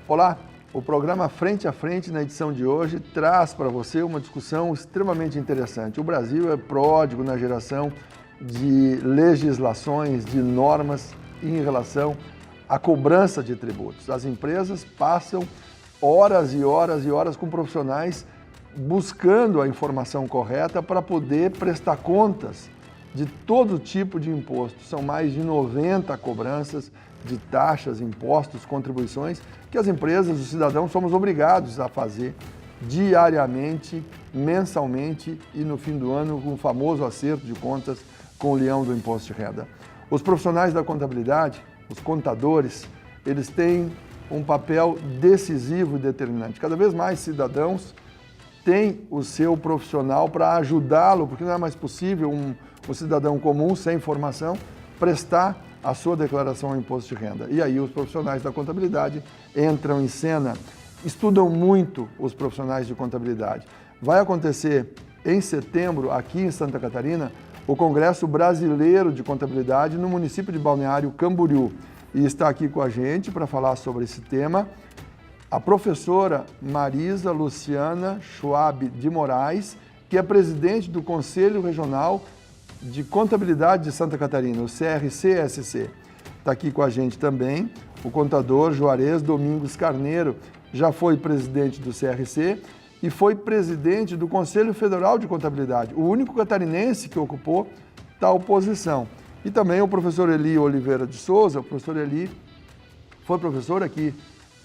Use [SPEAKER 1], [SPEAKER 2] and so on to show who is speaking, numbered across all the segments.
[SPEAKER 1] Olá, o programa Frente a Frente, na edição de hoje, traz para você uma discussão extremamente interessante. O Brasil é pródigo na geração de legislações, de normas em relação à cobrança de tributos. As empresas passam horas e horas e horas com profissionais buscando a informação correta para poder prestar contas de todo tipo de imposto. São mais de 90 cobranças de taxas, impostos, contribuições que as empresas, os cidadãos, somos obrigados a fazer diariamente, mensalmente e no fim do ano com o famoso acerto de contas com o leão do imposto de renda. Os profissionais da contabilidade, os contadores, eles têm um papel decisivo e determinante. Cada vez mais cidadãos têm o seu profissional para ajudá-lo, porque não é mais possível um cidadão comum, sem formação, prestar a sua declaração ao imposto de renda. E aí os profissionais da contabilidade entram em cena, estudam muito os profissionais de contabilidade. Vai acontecer em setembro, aqui em Santa Catarina, o Congresso Brasileiro de Contabilidade no município de Balneário Camboriú. E está aqui com a gente para falar sobre esse tema a professora Marisa Luciana Schwab de Moraes, que é presidente do Conselho Regional de Contabilidade de Santa Catarina, o CRC-SC. Está aqui com a gente também o contador Juarez Domingos Carneiro, já foi presidente do CRC e foi presidente do Conselho Federal de Contabilidade, o único catarinense que ocupou tal posição. E também o professor Eli Oliveira de Souza. O professor Eli foi professor aqui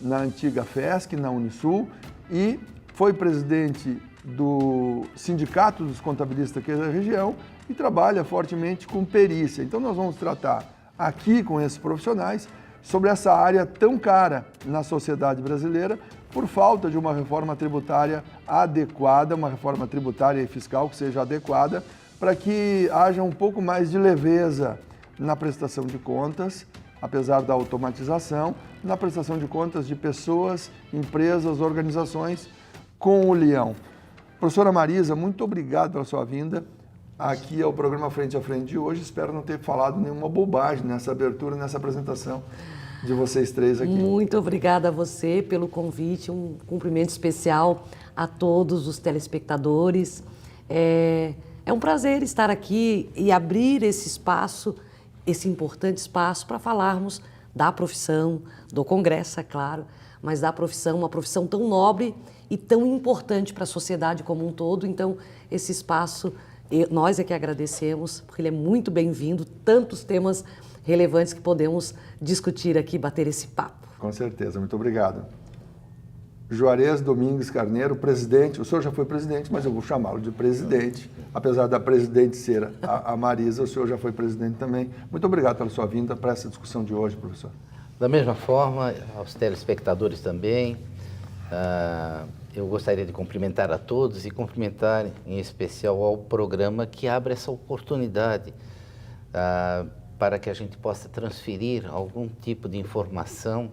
[SPEAKER 1] na antiga FESC, na Unisul, e foi presidente do Sindicato dos Contabilistas aqui da região e trabalha fortemente com perícia. Então nós vamos tratar aqui com esses profissionais sobre essa área tão cara na sociedade brasileira por falta de uma reforma tributária adequada, uma reforma tributária e fiscal que seja adequada para que haja um pouco mais de leveza na prestação de contas, apesar da automatização, na prestação de contas de pessoas, empresas, organizações com o leão. Professora Marisa, muito obrigado pela sua vinda aqui ao programa Frente a Frente de hoje. Espero não ter falado nenhuma bobagem nessa abertura, nessa apresentação de vocês três aqui.
[SPEAKER 2] Muito obrigada a você pelo convite, um cumprimento especial a todos os telespectadores. É um prazer estar aqui e abrir esse espaço, esse importante espaço para falarmos da profissão, do Congresso, é claro, mas da profissão, uma profissão tão nobre e tão importante para a sociedade como um todo. Então, esse espaço, nós é que agradecemos, porque ele é muito bem-vindo, tantos temas relevantes que podemos discutir aqui, bater esse papo.
[SPEAKER 1] Com certeza, muito obrigado. Juarez Domingos Carneiro, presidente, o senhor já foi presidente, mas eu vou chamá-lo de presidente, apesar da presidente ser a Marisa, o senhor já foi presidente também. Muito obrigado pela sua vinda para essa discussão de hoje, professor.
[SPEAKER 3] Da mesma forma, aos telespectadores também, eu gostaria de cumprimentar a todos e cumprimentar em especial ao programa que abre essa oportunidade para que a gente possa transferir algum tipo de informação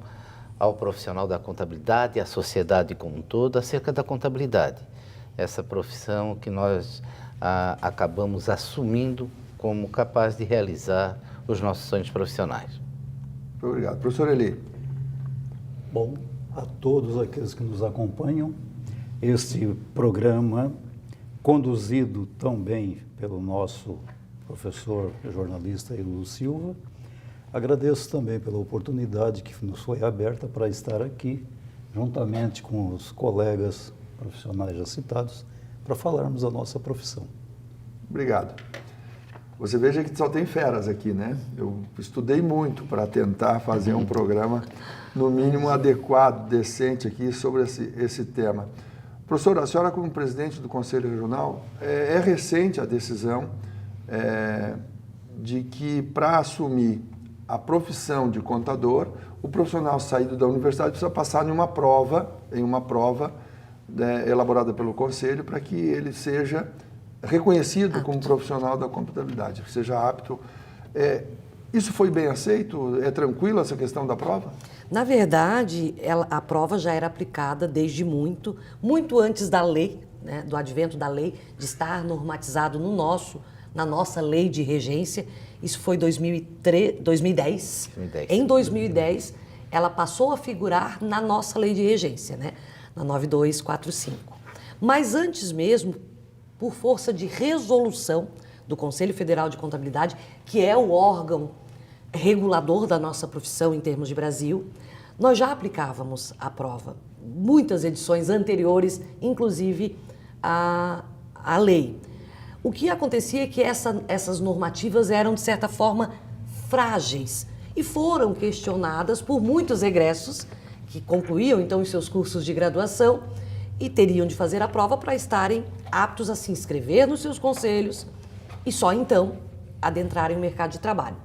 [SPEAKER 3] ao profissional da contabilidade e à sociedade como um todo acerca da contabilidade. Essa profissão que nós acabamos assumindo como capaz de realizar os nossos sonhos profissionais.
[SPEAKER 1] Muito obrigado. Professor Eli.
[SPEAKER 4] Bom, a todos aqueles que nos acompanham, este programa, conduzido tão bem pelo nosso professor jornalista Ilú Silva, agradeço também pela oportunidade que nos foi aberta para estar aqui, juntamente com os colegas profissionais já citados, para falarmos da nossa profissão.
[SPEAKER 1] Obrigado. Você veja que só tem feras aqui, né? Eu estudei muito para tentar fazer um programa, no mínimo, adequado, decente aqui sobre esse tema. Professora, a senhora como presidente do Conselho Regional, é recente a decisão de que para assumir a profissão de contador, o profissional saído da universidade precisa passar em uma prova elaborada pelo Conselho para que ele seja reconhecido como profissional da contabilidade, que seja apto. Isso foi bem aceito? É tranquilo essa questão da prova?
[SPEAKER 2] Na verdade, a prova já era aplicada desde muito antes da lei, né, do advento da lei, de estar normatizado na nossa lei de regência. Isso foi 2010. Em 2010, ela passou a figurar na nossa lei de regência, né? Na 9245. Mas antes mesmo, por força de resolução do Conselho Federal de Contabilidade, que é o órgão regulador da nossa profissão em termos de Brasil, nós já aplicávamos a prova. Muitas edições anteriores, inclusive a lei. O que acontecia é que essas normativas eram, de certa forma, frágeis e foram questionadas por muitos egressos que concluíam, então, os seus cursos de graduação e teriam de fazer a prova para estarem aptos a se inscrever nos seus conselhos e só então adentrarem o mercado de trabalho.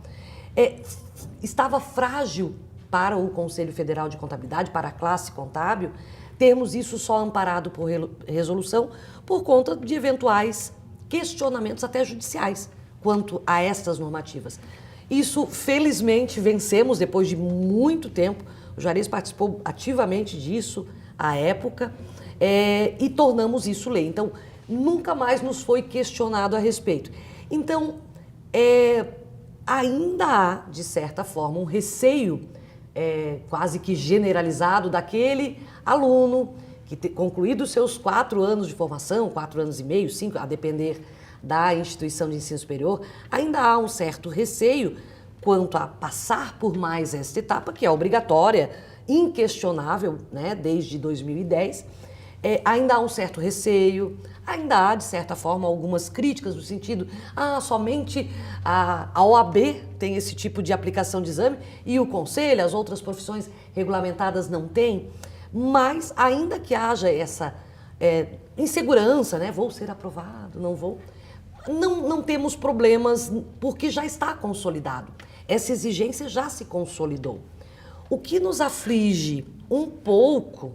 [SPEAKER 2] Estava frágil para o Conselho Federal de Contabilidade, para a classe contábil, termos isso só amparado por resolução por conta de eventuais questionamentos até judiciais quanto a estas normativas. Isso, felizmente, vencemos depois de muito tempo. O Juarez participou ativamente disso à época e tornamos isso lei. Então, nunca mais nos foi questionado a respeito. Então, ainda há, de certa forma, um receio quase que generalizado daquele aluno que, concluído os seus 4 anos de formação, 4 anos e meio, 5, a depender da instituição de ensino superior, ainda há um certo receio quanto a passar por mais esta etapa, que é obrigatória, inquestionável, né, desde 2010. Ainda há um certo receio, ainda há, de certa forma, algumas críticas no sentido, somente a OAB tem esse tipo de aplicação de exame e o Conselho, as outras profissões regulamentadas não têm. Mas, ainda que haja essa insegurança, né, vou ser aprovado, não vou, não temos problemas porque já está consolidado. Essa exigência já se consolidou. O que nos aflige um pouco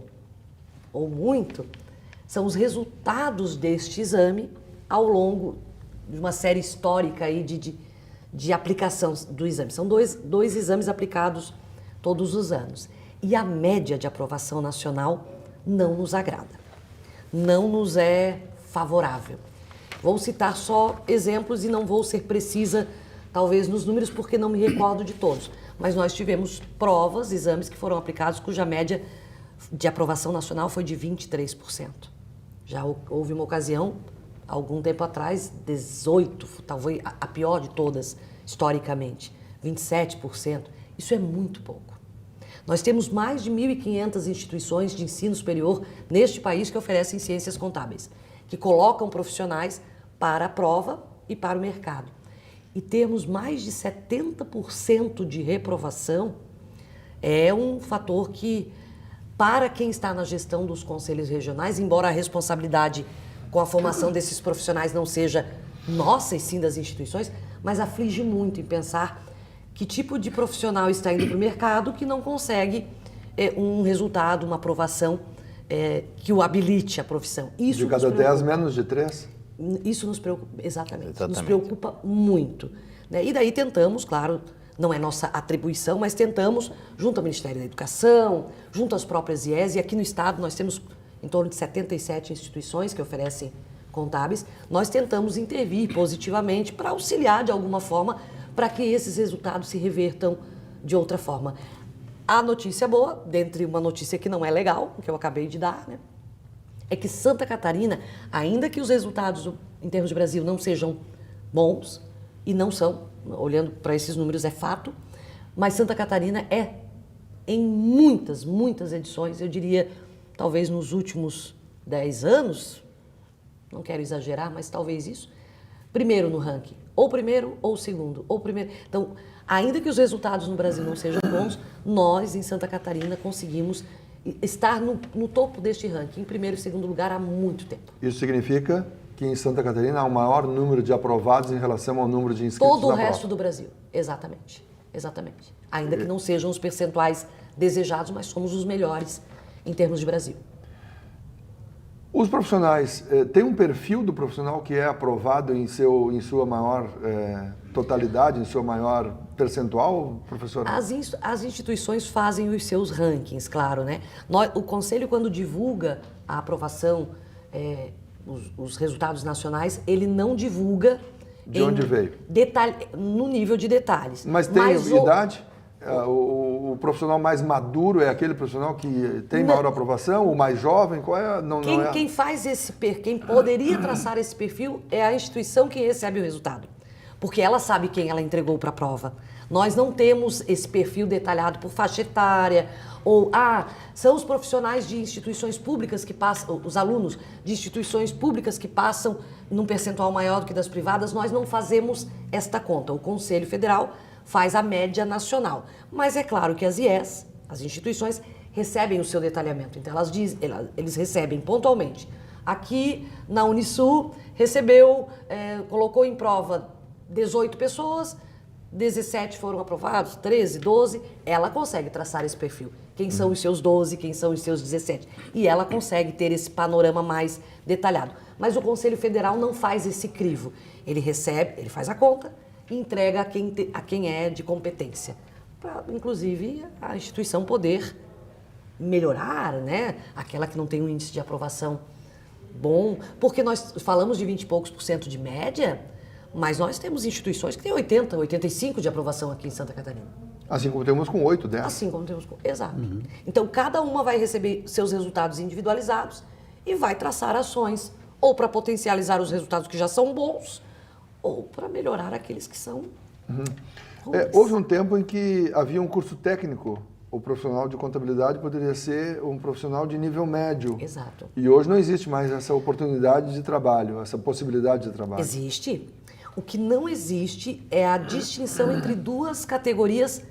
[SPEAKER 2] ou muito, são os resultados deste exame ao longo de uma série histórica aí de aplicação do exame. São dois exames aplicados todos os anos. E a média de aprovação nacional não nos agrada, não nos é favorável. Vou citar só exemplos e não vou ser precisa, talvez, nos números, porque não me recordo de todos. Mas nós tivemos provas, exames que foram aplicados cuja média de aprovação nacional foi de 23%. Já houve uma ocasião, algum tempo atrás, 18%, talvez a pior de todas, historicamente, 27%. Isso é muito pouco. Nós temos mais de 1.500 instituições de ensino superior neste país que oferecem ciências contábeis, que colocam profissionais para a prova e para o mercado. E termos mais de 70% de reprovação é um fator que, para quem está na gestão dos conselhos regionais, embora a responsabilidade com a formação desses profissionais não seja nossa e sim das instituições, mas aflige muito em pensar que tipo de profissional está indo para o mercado que não consegue um resultado, uma aprovação que o habilite à profissão. Isso
[SPEAKER 1] de cada 10, menos de 3?
[SPEAKER 2] Isso nos preocupa, exatamente. Nos preocupa muito. Né? E daí tentamos, claro, não é nossa atribuição, mas tentamos, junto ao Ministério da Educação, junto às próprias IES, e aqui no Estado nós temos em torno de 77 instituições que oferecem contábeis, nós tentamos intervir positivamente para auxiliar de alguma forma para que esses resultados se revertam de outra forma. A notícia boa, dentre uma notícia que não é legal, que eu acabei de dar, né, é que Santa Catarina, ainda que os resultados em termos de Brasil não sejam bons, e não são, olhando para esses números é fato, mas Santa Catarina em muitas, muitas edições, eu diria, talvez nos últimos 10 anos, não quero exagerar, mas talvez isso, primeiro no ranking, ou primeiro ou segundo, ou primeiro. Então, ainda que os resultados no Brasil não sejam bons, nós em Santa Catarina conseguimos estar no topo deste ranking, em primeiro e segundo lugar, há muito tempo.
[SPEAKER 1] Isso significa que em Santa Catarina há um maior número de aprovados em relação ao número de inscritos
[SPEAKER 2] todo o
[SPEAKER 1] na
[SPEAKER 2] resto
[SPEAKER 1] prova.
[SPEAKER 2] do Brasil, exatamente. Ainda que não sejam os percentuais desejados, mas somos os melhores em termos de Brasil.
[SPEAKER 1] Os profissionais, tem um perfil do profissional que é aprovado em sua maior totalidade, em seu maior percentual, professor?
[SPEAKER 2] As instituições fazem os seus rankings, claro, né? O Conselho, quando divulga a aprovação, os resultados nacionais, ele não divulga
[SPEAKER 1] de onde veio?
[SPEAKER 2] No nível de detalhes.
[SPEAKER 1] Mas tem idade? O profissional mais maduro é aquele profissional que tem maior aprovação, o mais jovem? Qual é?
[SPEAKER 2] Quem poderia traçar esse perfil é a instituição que recebe o resultado, porque ela sabe quem ela entregou para a prova. Nós não temos esse perfil detalhado por faixa etária, ou, são os profissionais de instituições públicas que passam, os alunos de instituições públicas que passam num percentual maior do que das privadas. Nós não fazemos esta conta. O Conselho Federal faz a média nacional. Mas é claro que as IES, as instituições, recebem o seu detalhamento. Então, eles recebem pontualmente. Aqui, na Unisul, colocou em prova 18 pessoas, 17 foram aprovados, 13, 12, ela consegue traçar esse perfil. Quem são os seus 12, quem são os seus 17. E ela consegue ter esse panorama mais detalhado. Mas o Conselho Federal não faz esse crivo. Ele recebe, ele faz a conta e entrega a quem é de competência. Para, inclusive, a instituição poder melhorar, né? Aquela que não tem um índice de aprovação bom. Porque nós falamos de 20 e poucos % de média, mas nós temos instituições que têm 80, 85 de aprovação aqui em Santa Catarina.
[SPEAKER 1] Assim como temos com 8, 10.
[SPEAKER 2] Assim como temos com... Exato. Então, cada uma vai receber seus resultados individualizados e vai traçar ações, ou para potencializar os resultados que já são bons, ou para melhorar aqueles que são ruins.
[SPEAKER 1] Houve um tempo em que havia um curso técnico. O profissional de contabilidade poderia ser um profissional de nível médio.
[SPEAKER 2] Exato.
[SPEAKER 1] E hoje não existe mais essa oportunidade de trabalho, essa possibilidade de trabalho.
[SPEAKER 2] Existe. O que não existe é a distinção entre duas categorias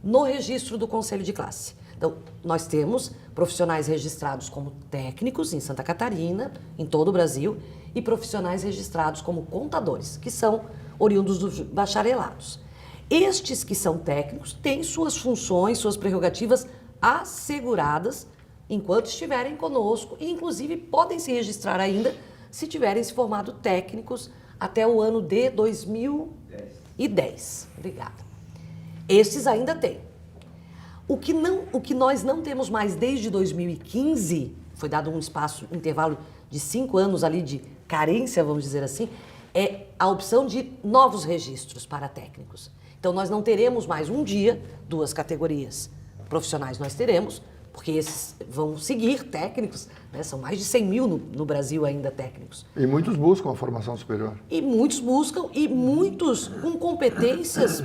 [SPEAKER 2] no registro do Conselho de Classe. Então, nós temos profissionais registrados como técnicos em Santa Catarina, em todo o Brasil, e profissionais registrados como contadores, que são oriundos dos bacharelados. Estes que são técnicos têm suas funções, suas prerrogativas asseguradas enquanto estiverem conosco e, inclusive, podem se registrar ainda se tiverem se formado técnicos até o ano de 2010. Obrigada. Estes ainda têm. O que nós não temos mais desde 2015, foi dado um intervalo de 5 anos ali de carência, vamos dizer assim, é a opção de novos registros para técnicos. Então, nós não teremos mais um dia, 2 categorias profissionais nós teremos, porque esses vão seguir técnicos, né? São mais de 100 mil no Brasil ainda técnicos.
[SPEAKER 1] E muitos buscam a formação superior.
[SPEAKER 2] E muitos buscam, e muitos com competências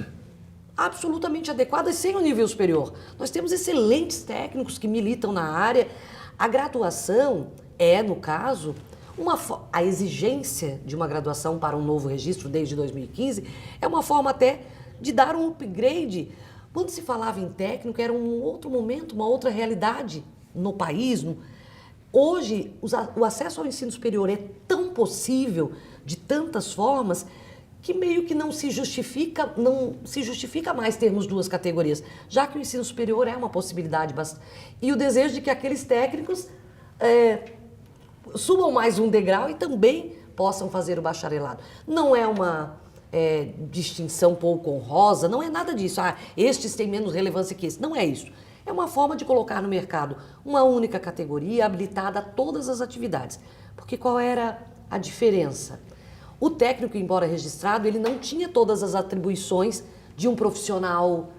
[SPEAKER 2] absolutamente adequadas sem o nível superior. Nós temos excelentes técnicos que militam na área. A graduação é, no caso, a exigência de uma graduação para um novo registro desde 2015 é uma forma até de dar um upgrade. Quando se falava em técnico, era um outro momento, uma outra realidade no país. Hoje, o acesso ao ensino superior é tão possível, de tantas formas, que meio que não se justifica mais termos 2 categorias, já que o ensino superior é uma possibilidade bastante. E o desejo de que aqueles técnicos subam mais um degrau e também possam fazer o bacharelado. Não é uma distinção pouco honrosa, não é nada disso. Estes têm menos relevância que esses. Não é isso. É uma forma de colocar no mercado uma única categoria habilitada a todas as atividades. Porque qual era a diferença? O técnico, embora registrado, ele não tinha todas as atribuições de um profissional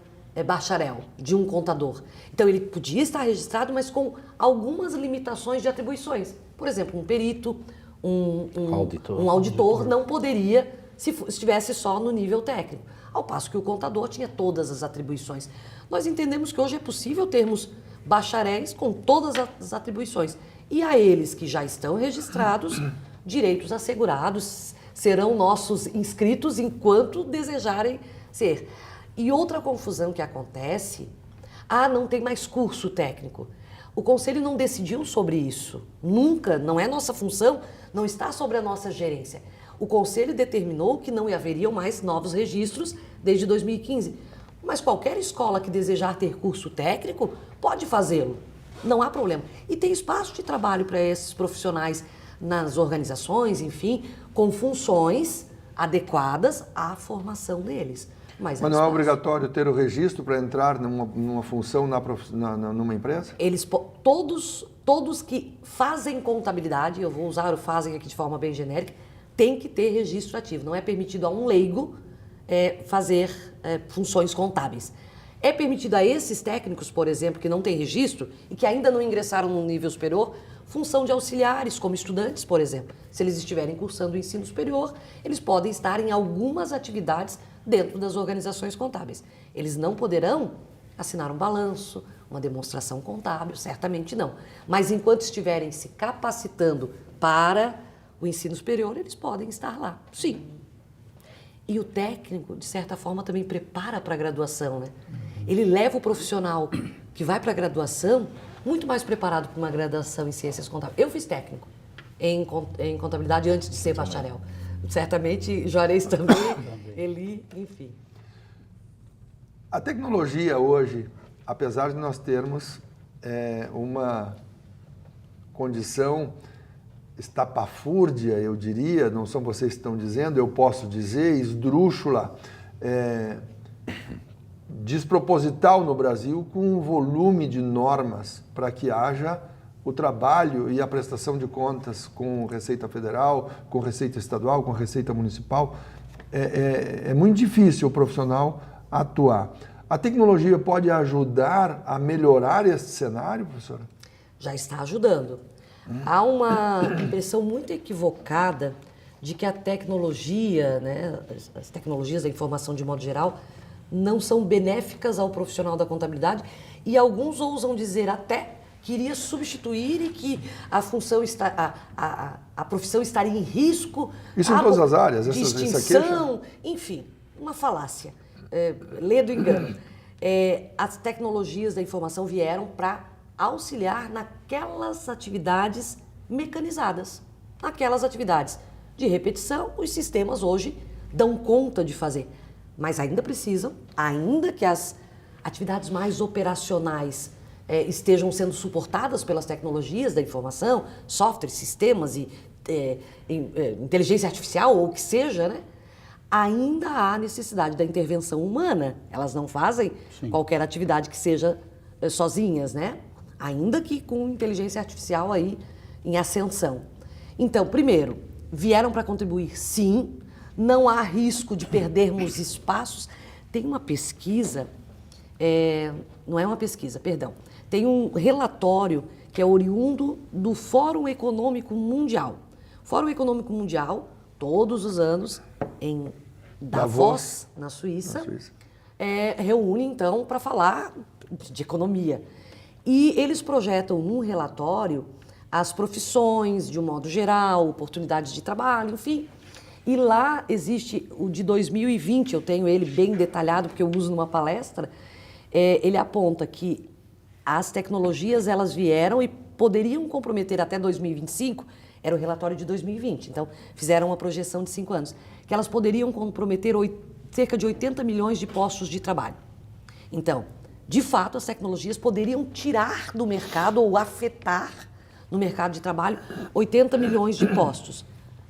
[SPEAKER 2] bacharel, de um contador. Então, ele podia estar registrado, mas com algumas limitações de atribuições. Por exemplo, um perito, um auditor não poderia se estivesse só no nível técnico. Ao passo que o contador tinha todas as atribuições. Nós entendemos que hoje é possível termos bacharéis com todas as atribuições. E a eles que já estão registrados, direitos assegurados, serão nossos inscritos enquanto desejarem ser. E outra confusão que acontece, não tem mais curso técnico. O Conselho não decidiu sobre isso. Nunca, não é nossa função, não está sobre a nossa gerência. O Conselho determinou que não haveriam mais novos registros desde 2015. Mas qualquer escola que desejar ter curso técnico pode fazê-lo. Não há problema. E tem espaço de trabalho para esses profissionais nas organizações, enfim, com funções adequadas à formação deles. Mas
[SPEAKER 1] não é obrigatório ter o registro para entrar numa função numa empresa?
[SPEAKER 2] Todos que fazem contabilidade, eu vou usar o fazem aqui de forma bem genérica, tem que ter registro ativo. Não é permitido a um leigo fazer funções contábeis. É permitido a esses técnicos, por exemplo, que não têm registro e que ainda não ingressaram no nível superior, função de auxiliares, como estudantes, por exemplo. Se eles estiverem cursando o ensino superior, eles podem estar em algumas atividades dentro das organizações contábeis. Eles não poderão assinar um balanço, uma demonstração contábil, certamente não. Mas enquanto estiverem se capacitando para o ensino superior, eles podem estar lá, sim. E o técnico, de certa forma, também prepara para a graduação, né? Ele leva o profissional que vai para a graduação muito mais preparado para uma graduação em ciências contábeis. Eu fiz técnico em contabilidade antes de ser bacharel. Certamente, Juarez também, Eli, enfim.
[SPEAKER 1] A tecnologia hoje, apesar de nós termos uma condição estapafúrdia, eu diria, não são vocês que estão dizendo, eu posso dizer, esdrúxula, desproposital no Brasil, com um volume de normas para que haja o trabalho e a prestação de contas com Receita Federal, com Receita Estadual, com Receita Municipal. É muito difícil o profissional atuar. A tecnologia pode ajudar a melhorar esse cenário, professora?
[SPEAKER 2] Já está ajudando. Há uma impressão muito equivocada de que a tecnologia, né, as tecnologias da informação de modo geral, não são benéficas ao profissional da contabilidade e alguns ousam dizer até que iria substituir e que a função a profissão estaria em risco.
[SPEAKER 1] Isso em todas as áreas,
[SPEAKER 2] de extinção, enfim, uma falácia. Lê do engano. As tecnologias da informação vieram para auxiliar naquelas atividades mecanizadas, naquelas atividades de repetição, os sistemas hoje dão conta de fazer, mas ainda precisam, ainda que as atividades mais operacionais estejam sendo suportadas pelas tecnologias da informação, softwares, sistemas e inteligência artificial ou o que seja, né? Ainda há necessidade da intervenção humana. Elas não fazem qualquer atividade que seja sozinhas, né? Ainda que com inteligência artificial aí em ascensão. Então, primeiro, vieram para contribuir, sim. Não há risco de perdermos espaços. Tem uma pesquisa, não é uma pesquisa, perdão. Tem um relatório que é oriundo do Fórum Econômico Mundial. O Fórum Econômico Mundial, todos os anos, em Davos, na Suíça, reúne, então, para falar de economia. E eles projetam num relatório as profissões, de um modo geral, oportunidades de trabalho, enfim. E lá existe o de 2020, eu tenho ele bem detalhado, porque eu uso numa palestra, ele aponta que as tecnologias, elas vieram e poderiam comprometer até 2025, era o relatório de 2020, então fizeram uma projeção de 5 anos, que elas poderiam comprometer cerca de 80 milhões de postos de trabalho. Então, de fato, as tecnologias poderiam tirar do mercado ou afetar no mercado de trabalho 80 milhões de postos.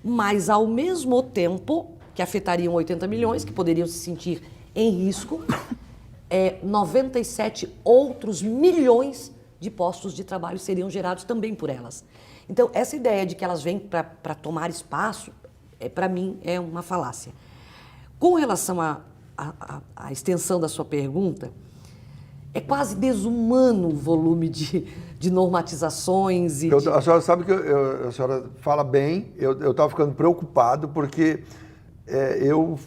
[SPEAKER 2] Mas, ao mesmo tempo que afetariam 80 milhões, que poderiam se sentir em risco, 97 outros milhões de postos de trabalho seriam gerados também por elas. Então, essa ideia de que elas vêm para tomar espaço, para mim, é uma falácia. Com relação à extensão da sua pergunta, é quase desumano o volume de normatizações e...
[SPEAKER 1] A senhora sabe que a senhora fala bem, eu estava ficando preocupado porque eu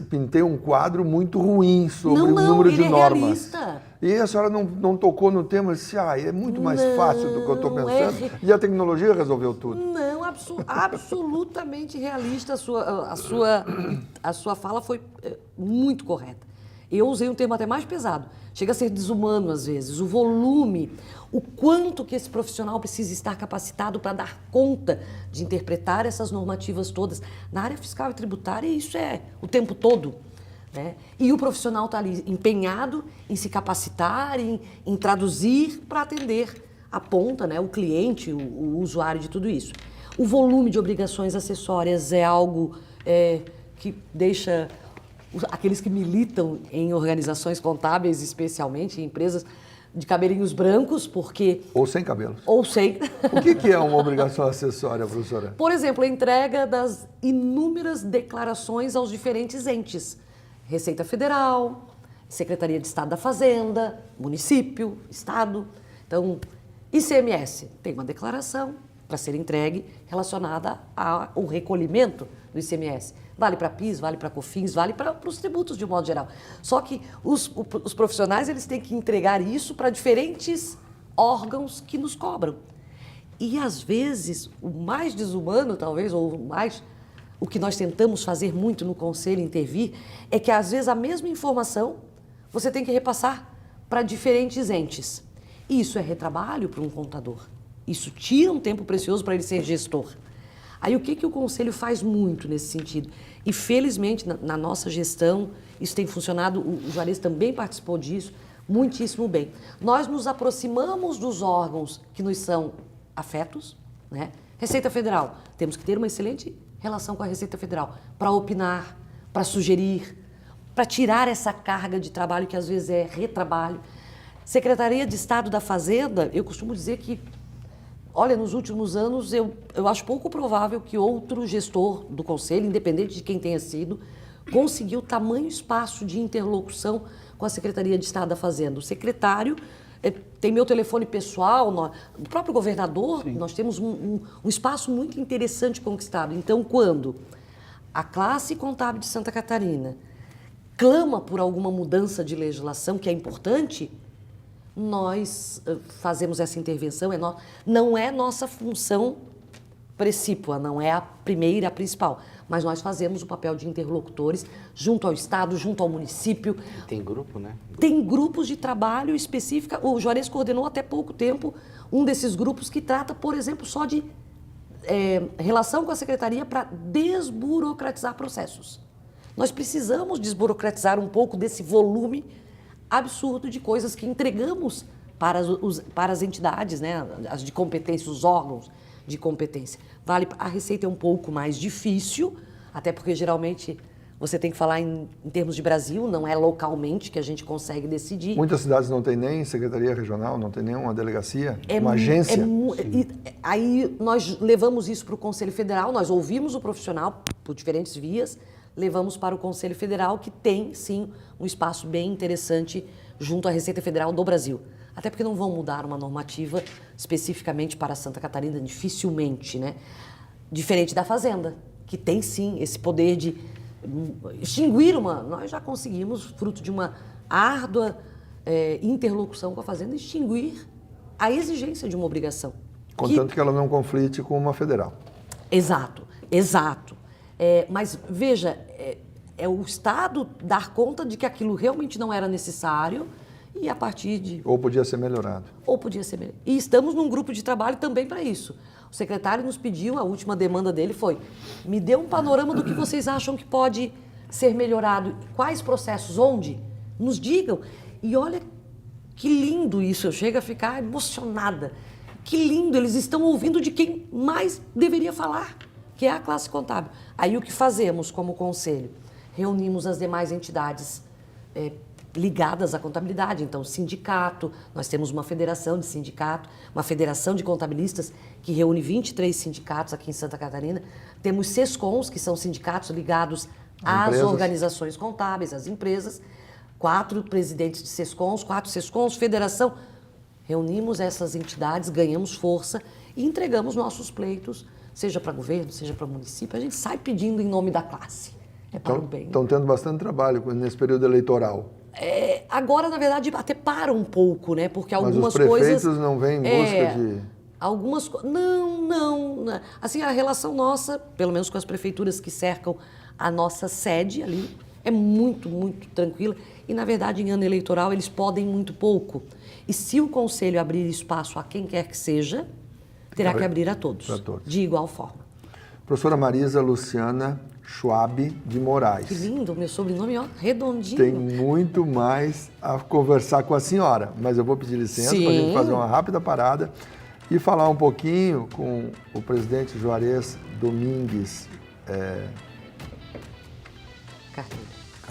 [SPEAKER 1] pintei um quadro muito ruim sobre o número de normas.
[SPEAKER 2] Realista.
[SPEAKER 1] E a senhora não tocou no tema e disse, é muito mais fácil do que eu estou pensando, e a tecnologia resolveu tudo.
[SPEAKER 2] Não, absolutamente realista, a sua fala foi muito correta. Eu usei um termo até mais pesado, chega a ser desumano às vezes, o volume, o quanto que esse profissional precisa estar capacitado para dar conta de interpretar essas normativas todas. Na área fiscal e tributária isso é o tempo todo, né? E o profissional está ali empenhado em se capacitar, em traduzir para atender a ponta, né? O cliente, o usuário de tudo isso. O volume de obrigações acessórias é algo que deixa... aqueles que militam em organizações contábeis, especialmente em empresas de cabelinhos brancos, porque...
[SPEAKER 1] Ou sem cabelos.
[SPEAKER 2] Ou sem.
[SPEAKER 1] O que é uma obrigação acessória, professora?
[SPEAKER 2] Por exemplo, a entrega das inúmeras declarações aos diferentes entes. Receita Federal, Secretaria de Estado da Fazenda, município, estado. Então, ICMS tem uma declaração para ser entregue relacionada ao recolhimento do ICMS. Vale para PIS, vale para COFINS, vale para os tributos de um modo geral. Só que os profissionais eles têm que entregar isso para diferentes órgãos que nos cobram. E, às vezes, o mais desumano, talvez, ou o que nós tentamos fazer muito no Conselho, intervir, é que, às vezes, a mesma informação você tem que repassar para diferentes entes. E isso é retrabalho para um contador. Isso tira um tempo precioso para ele ser gestor. Aí, o que o Conselho faz muito nesse sentido? E, felizmente, na nossa gestão, isso tem funcionado, o Juarez também participou disso, muitíssimo bem. Nós nos aproximamos dos órgãos que nos são afetos, né? Receita Federal, temos que ter uma excelente relação com a Receita Federal para opinar, para sugerir, para tirar essa carga de trabalho que às vezes é retrabalho. Secretaria de Estado da Fazenda, eu costumo dizer que, olha, nos últimos anos eu acho pouco provável que outro gestor do Conselho, independente de quem tenha sido, conseguiu tamanho espaço de interlocução com a Secretaria de Estado da Fazenda. O secretário tem meu telefone pessoal, o próprio governador, sim, nós temos um espaço muito interessante conquistado. Então, quando a classe contábil de Santa Catarina clama por alguma mudança de legislação, que é importante, nós fazemos essa intervenção, não é nossa função precípua, não é a primeira, a principal, mas nós fazemos o papel de interlocutores junto ao Estado, junto ao município.
[SPEAKER 3] Tem grupo, né?
[SPEAKER 2] Tem grupos de trabalho específica. O Juarez coordenou até pouco tempo um desses grupos que trata, por exemplo, só de relação com a Secretaria para desburocratizar processos. Nós precisamos desburocratizar um pouco desse volume absurdo de coisas que entregamos para as entidades, né, as de competência, os órgãos de competência. A Receita é um pouco mais difícil, até porque geralmente você tem que falar em termos de Brasil, não é localmente que a gente consegue decidir.
[SPEAKER 1] Muitas cidades não têm nem secretaria regional, não tem nenhuma delegacia, uma agência.
[SPEAKER 2] Aí nós levamos isso para o Conselho Federal, nós ouvimos o profissional por diferentes vias, levamos para o Conselho Federal, que tem, sim, um espaço bem interessante junto à Receita Federal do Brasil. Até porque não vão mudar uma normativa especificamente para Santa Catarina, dificilmente, né? Diferente da Fazenda, que tem, sim, esse poder de extinguir nós já conseguimos, fruto de uma árdua interlocução com a Fazenda, extinguir a exigência de uma obrigação.
[SPEAKER 1] Contanto que ela não conflite com uma federal.
[SPEAKER 2] Exato, exato. Mas, veja, é o Estado dar conta de que aquilo realmente não era necessário e a partir de...
[SPEAKER 1] Ou podia ser melhorado.
[SPEAKER 2] Ou podia ser melhorado. E estamos num grupo de trabalho também para isso. O secretário nos pediu, a última demanda dele foi: me dê um panorama do que vocês acham que pode ser melhorado, quais processos, onde, nos digam. E olha que lindo isso, eu chego a ficar emocionada. Que lindo, eles estão ouvindo de quem mais deveria falar, que é a classe contábil. Aí o que fazemos como conselho? Reunimos as demais entidades ligadas à contabilidade, então sindicato, nós temos uma federação de sindicato, uma federação de contabilistas que reúne 23 sindicatos aqui em Santa Catarina, temos SESCONs, que são sindicatos ligados às organizações contábeis, às empresas, 4 presidentes de SESCONs, 4 SESCONs, federação, reunimos essas entidades, ganhamos força e entregamos nossos pleitos, seja para governo, seja para município, a gente sai pedindo em nome da classe, para o bem.
[SPEAKER 1] Estão tendo bastante trabalho nesse período eleitoral.
[SPEAKER 2] Agora, na verdade, até para um pouco, né? Porque algumas
[SPEAKER 1] coisas... Mas os
[SPEAKER 2] coisas...
[SPEAKER 1] prefeitos não vêm em busca de...
[SPEAKER 2] Algumas coisas... Não. Assim, a relação nossa, pelo menos com as prefeituras que cercam a nossa sede ali, é muito, muito tranquila. E, na verdade, em ano eleitoral, eles podem muito pouco. E se o Conselho abrir espaço a quem quer que seja, terá que abrir a todos, de igual forma.
[SPEAKER 1] Professora Marisa Luciana Schwab de Moraes.
[SPEAKER 2] Que lindo, meu sobrenome, ó, redondinho.
[SPEAKER 1] Tem muito mais a conversar com a senhora, mas eu vou pedir licença para a gente fazer uma rápida parada e falar um pouquinho com o presidente Juarez Domingues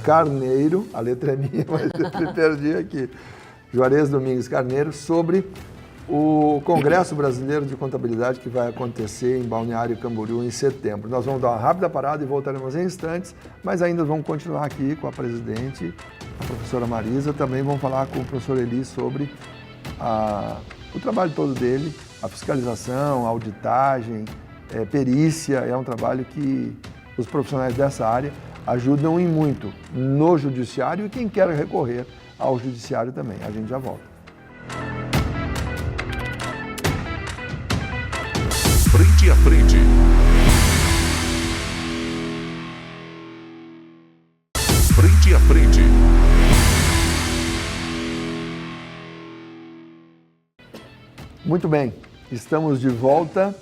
[SPEAKER 1] Carneiro, a letra é minha, mas eu me perdi aqui, Juarez Domingues Carneiro, sobre o Congresso Brasileiro de Contabilidade que vai acontecer em Balneário Camboriú em setembro. Nós vamos dar uma rápida parada e voltaremos em instantes, mas ainda vamos continuar aqui com a presidente, a professora Marisa, também vamos falar com o professor Eli sobre o trabalho todo dele, a fiscalização, a auditagem, perícia, é um trabalho que os profissionais dessa área ajudam em muito no judiciário e quem quer recorrer ao judiciário também. A gente já volta.
[SPEAKER 5] Frente a frente. Frente a frente.
[SPEAKER 1] Muito bem, estamos de volta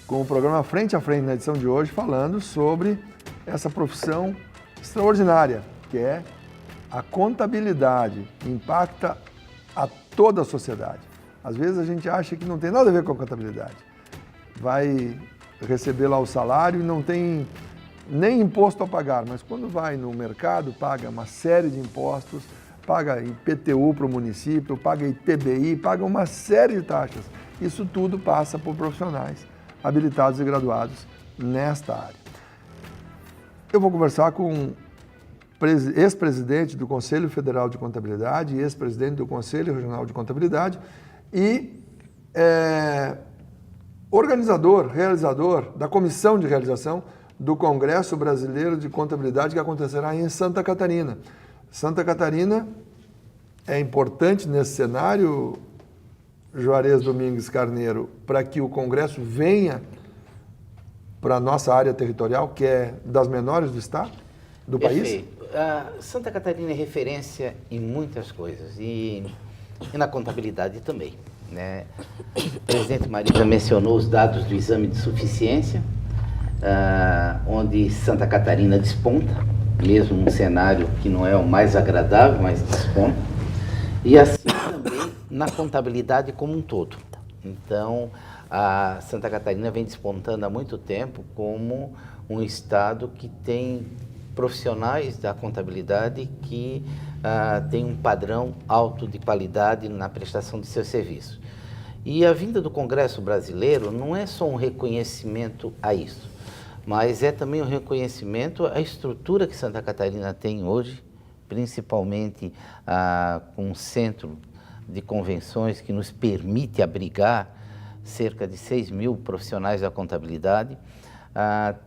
[SPEAKER 1] com o programa Frente a Frente na edição de hoje, falando sobre essa profissão extraordinária, que é a contabilidade, impacta a toda a sociedade. Às vezes a gente acha que não tem nada a ver com a contabilidade. Vai receber lá o salário e não tem nem imposto a pagar, mas quando vai no mercado, paga uma série de impostos, paga IPTU para o município, paga ITBI, paga uma série de taxas. Isso tudo passa por profissionais habilitados e graduados nesta área. Eu vou conversar com ex-presidente do Conselho Federal de Contabilidade e ex-presidente do Conselho Regional de Contabilidade e organizador, realizador da comissão de realização do Congresso Brasileiro de Contabilidade que acontecerá em Santa Catarina. Santa Catarina é importante nesse cenário, Juarez Domingues Carneiro, para que o Congresso venha para a nossa área territorial, que é das menores do estado, do país?
[SPEAKER 3] Santa Catarina é referência em muitas coisas e na contabilidade também, né? O presidente Marisa mencionou os dados do exame de suficiência, onde Santa Catarina desponta, mesmo um cenário que não é o mais agradável, mas desponta. E assim também na contabilidade como um todo. Então, a Santa Catarina vem despontando há muito tempo como um estado que tem profissionais da contabilidade que tem um padrão alto de qualidade na prestação de seus serviços. E a vinda do Congresso Brasileiro não é só um reconhecimento a isso, mas é também um reconhecimento à estrutura que Santa Catarina tem hoje, principalmente com um centro de convenções que nos permite abrigar cerca de 6.000 profissionais da contabilidade.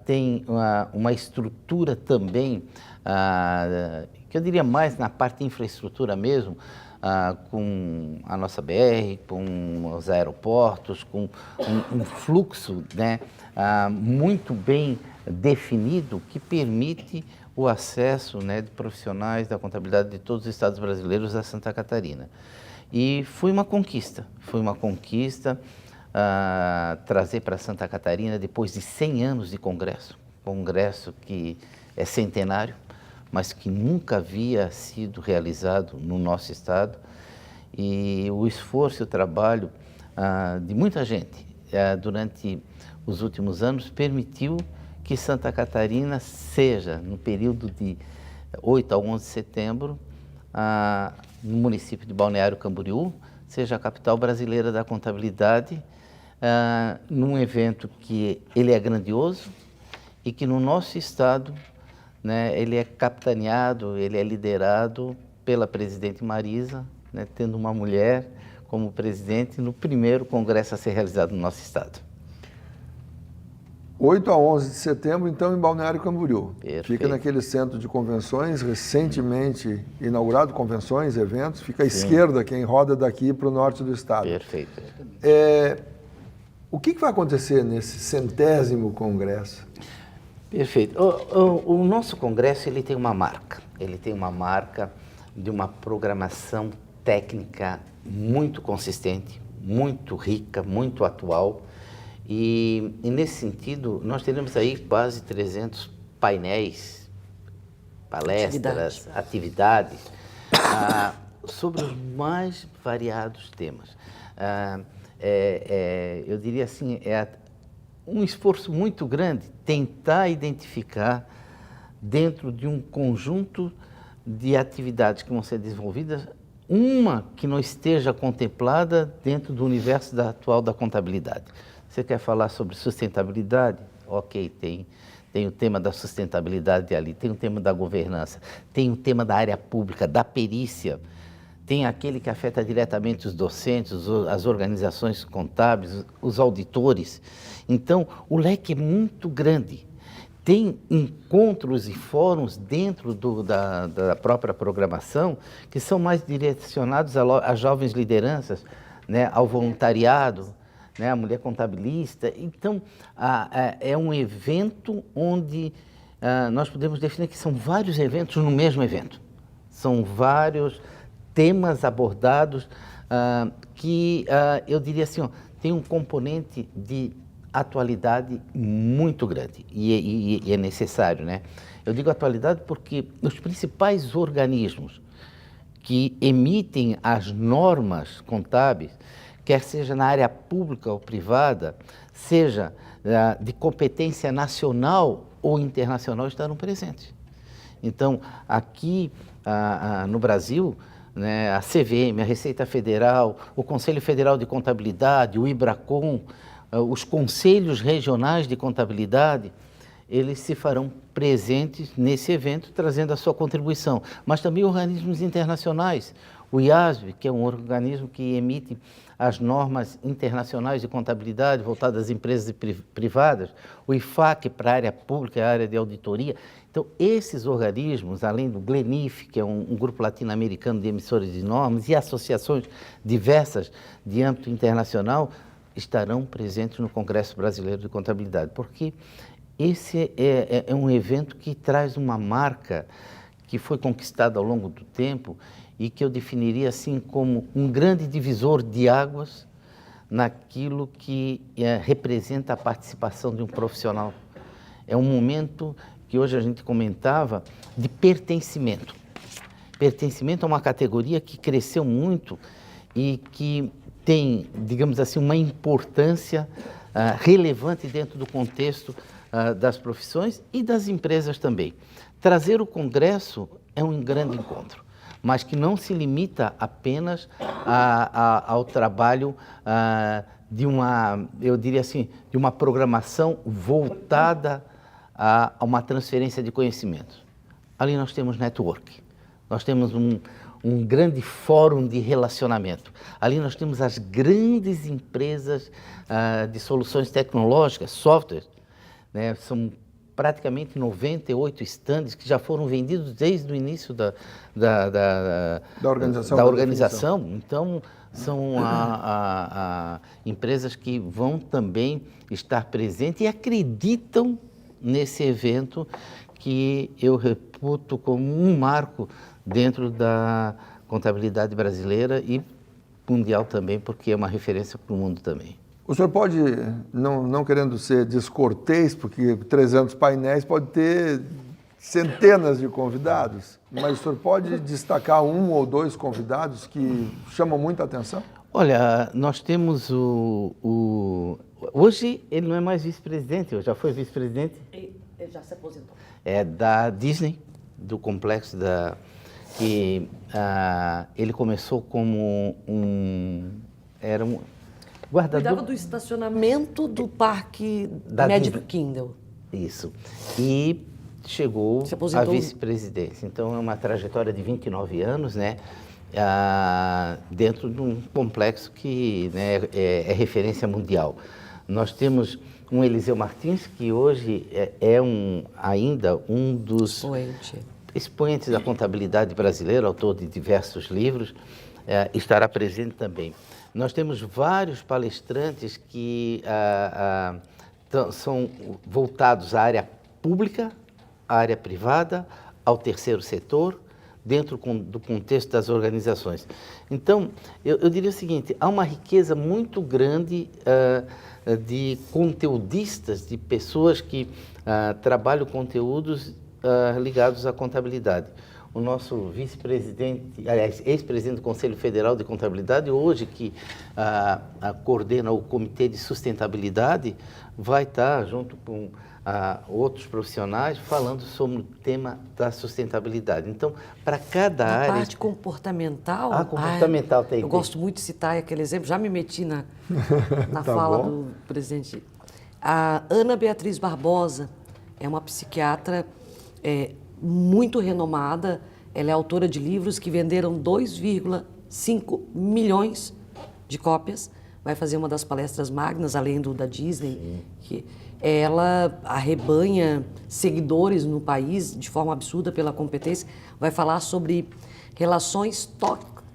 [SPEAKER 3] Tem uma estrutura também, que eu diria mais na parte de infraestrutura mesmo, com a nossa BR, com os aeroportos, com um fluxo, né, muito bem definido que permite o acesso, né, de profissionais da contabilidade de todos os estados brasileiros a Santa Catarina. E foi uma conquista trazer para Santa Catarina, depois de 100 anos de congresso que é centenário, mas que nunca havia sido realizado no nosso estado, e o esforço e o trabalho de muita gente durante os últimos anos permitiu que Santa Catarina seja, no período de 8 a 11 de setembro, no município de Balneário Camboriú, seja a capital brasileira da contabilidade, num evento que ele é grandioso e que no nosso estado, né, ele é capitaneado, ele é liderado pela presidente Marisa, né, tendo uma mulher como presidente no primeiro congresso a ser realizado no nosso estado.
[SPEAKER 1] 8 a 11 de setembro, então, em Balneário Camboriú.
[SPEAKER 3] Perfeito.
[SPEAKER 1] Fica naquele centro de convenções, recentemente inaugurado, convenções, eventos, fica à esquerda, quem roda daqui para o norte do estado.
[SPEAKER 3] Perfeito.
[SPEAKER 1] O que vai acontecer nesse 100º congresso?
[SPEAKER 3] Perfeito. O nosso congresso, ele tem uma marca. Ele tem uma marca de uma programação técnica muito consistente, muito rica, muito atual. E nesse sentido, nós teremos aí quase 300 painéis, palestras, atividades sobre os mais variados temas. Eu diria assim, um esforço muito grande tentar identificar dentro de um conjunto de atividades que vão ser desenvolvidas uma que não esteja contemplada dentro do universo atual da contabilidade. Você quer falar sobre sustentabilidade? Ok, tem o tema da sustentabilidade ali, tem o tema da governança, tem o tema da área pública, da perícia, tem aquele que afeta diretamente os docentes, as organizações contábeis, os auditores. Então, o leque é muito grande. Tem encontros e fóruns dentro da própria programação que são mais direcionados a jovens lideranças, né, ao voluntariado, né, a mulher contabilista. Então, é um evento onde nós podemos definir que são vários eventos no mesmo evento. São vários temas abordados que eu diria assim, ó, tem um componente de atualidade muito grande e é necessário, né? Eu digo atualidade porque os principais organismos que emitem as normas contábeis, quer seja na área pública ou privada, seja de competência nacional ou internacional, estarão presentes. Então, aqui no Brasil, né, a CVM, a Receita Federal, o Conselho Federal de Contabilidade, o IBRACON, os conselhos regionais de contabilidade, eles se farão presentes nesse evento, trazendo a sua contribuição. Mas também organismos internacionais, o IASB, que é um organismo que emite as normas internacionais de contabilidade voltadas às empresas privadas, o IFAC para a área pública, a área de auditoria. Então, esses organismos, além do GLENIF, que é um grupo latino-americano de emissores de normas, e associações diversas de âmbito internacional, estarão presentes no Congresso Brasileiro de Contabilidade, porque esse é um evento que traz uma marca que foi conquistada ao longo do tempo e que eu definiria assim como um grande divisor de águas naquilo que representa a participação de um profissional. É um momento que hoje a gente comentava de pertencimento. Pertencimento é uma categoria que cresceu muito e que tem, digamos assim, uma importância relevante dentro do contexto das profissões e das empresas também. Trazer o Congresso é um grande encontro, mas que não se limita apenas ao trabalho de uma, eu diria assim, de uma programação voltada a uma transferência de conhecimento. Ali nós temos network, nós temos um grande fórum de relacionamento. Ali nós temos as grandes empresas de soluções tecnológicas, softwares, né? São praticamente 98 estandes que já foram vendidos desde o início da organização. Então, são empresas que vão também estar presentes e acreditam nesse evento que eu reputo como um marco dentro da contabilidade brasileira e mundial também, porque é uma referência para o mundo também.
[SPEAKER 1] O senhor pode, não querendo ser descortês, porque 300 painéis pode ter centenas de convidados, mas o senhor pode destacar um ou dois convidados que chamam muita atenção?
[SPEAKER 3] Olha, nós temos hoje ele não é mais vice-presidente, já foi vice-presidente.
[SPEAKER 2] Ele já se aposentou.
[SPEAKER 3] É da Disney, do complexo que ele começou como era um guardador.
[SPEAKER 2] Cuidava do estacionamento do parque
[SPEAKER 3] da
[SPEAKER 2] Magic Kingdom.
[SPEAKER 3] Isso. E chegou à vice-presidência. Então, é uma trajetória de 29 anos, né? Dentro de um complexo que, né, é referência mundial. Nós temos um Eliseu Martins, que hoje ainda um dos expoentes da contabilidade brasileira, autor de diversos livros, estará presente também. Nós temos vários palestrantes que são voltados à área pública, à área privada, ao terceiro setor, dentro do contexto das organizações. Então, eu diria o seguinte, há uma riqueza muito grande de conteudistas, de pessoas que trabalham conteúdos ligados à contabilidade. O nosso vice-presidente, aliás, ex-presidente do Conselho Federal de Contabilidade, hoje que coordena o Comitê de Sustentabilidade, vai estar junto com outros profissionais falando sobre o tema da sustentabilidade. Então, para cada
[SPEAKER 2] A
[SPEAKER 3] área...
[SPEAKER 2] parte comportamental...
[SPEAKER 3] comportamental tem.
[SPEAKER 2] Eu gosto muito de citar aquele exemplo, já me meti na fala do presidente. A Ana Beatriz Barbosa é uma psiquiatra muito renomada, ela é autora de livros que venderam 2,5 milhões de cópias, vai fazer uma das palestras magnas, além do da Disney, que ela arrebanha seguidores no país de forma absurda pela competência, vai falar sobre relações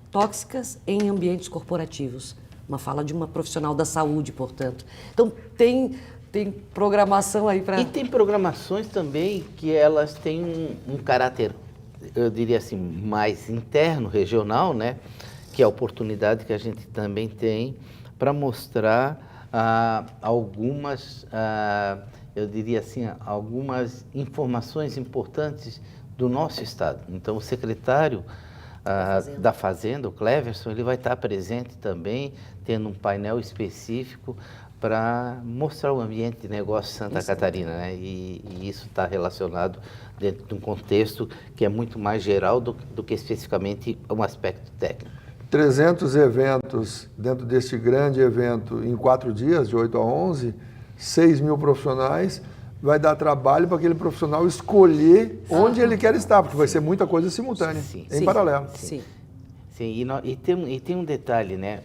[SPEAKER 2] tóxicas em ambientes corporativos. Uma fala de uma profissional da saúde, portanto. Então, tem programação aí para...
[SPEAKER 3] E tem programações também que elas têm um caráter, eu diria assim, mais interno, regional, né? Que é a oportunidade que a gente também tem para mostrar algumas, eu diria assim, algumas informações importantes do nosso Estado. Então, o secretário da Fazenda, o Cleverson, ele vai estar presente também, tendo um painel específico para mostrar o ambiente de negócio de Santa Catarina, né? E isso está relacionado dentro de um contexto que é muito mais geral do que especificamente um aspecto técnico.
[SPEAKER 1] 300 eventos dentro deste grande evento em 4 dias, de 8 a 11, 6 mil profissionais, vai dar trabalho para aquele profissional escolher onde ele quer estar, porque vai ser muita coisa simultânea, em paralelo.
[SPEAKER 2] Sim.
[SPEAKER 3] Sim, e tem um detalhe, né?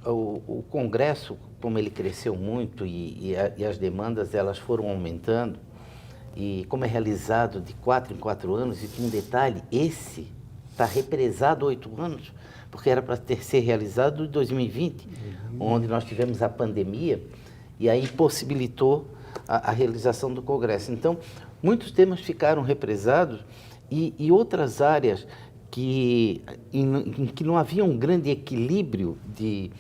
[SPEAKER 3] O Congresso, como ele cresceu muito e as demandas elas foram aumentando, e como é realizado de 4 em 4 anos, e tem um detalhe, esse está represado 8 anos, porque era para ser realizado em 2020, onde nós tivemos a pandemia, e aí possibilitou a realização do Congresso. Então, muitos temas ficaram represados e outras áreas em que não havia um grande equilíbrio de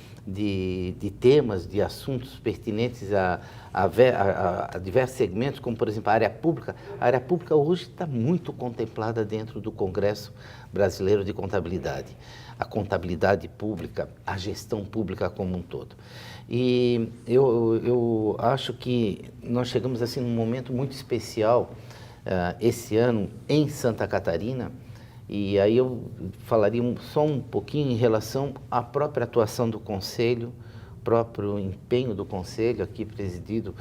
[SPEAKER 3] temas, de assuntos pertinentes a diversos segmentos, como, por exemplo, a área pública. A área pública hoje está muito contemplada dentro do Congresso Brasileiro de Contabilidade. A contabilidade pública, a gestão pública como um todo. E eu acho que nós chegamos assim num momento muito especial esse ano em Santa Catarina, e aí eu falaria só um pouquinho em relação à própria atuação do Conselho, próprio empenho do Conselho, aqui presidido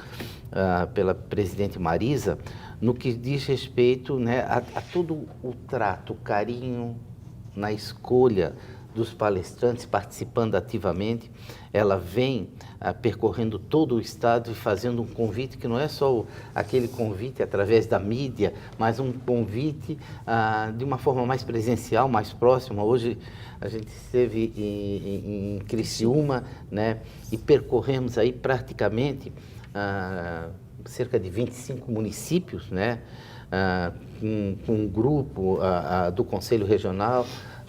[SPEAKER 3] pela presidente Marisa, no que diz respeito, né, a todo o trato, o carinho na escolha dos palestrantes, participando ativamente. Ela vem percorrendo todo o Estado e fazendo um convite que não é só aquele convite através da mídia, mas um convite de uma forma mais presencial, mais próxima. Hoje a gente esteve em Criciúma, né, e percorremos aí praticamente cerca de 25 municípios, né, com um grupo do Conselho Regional,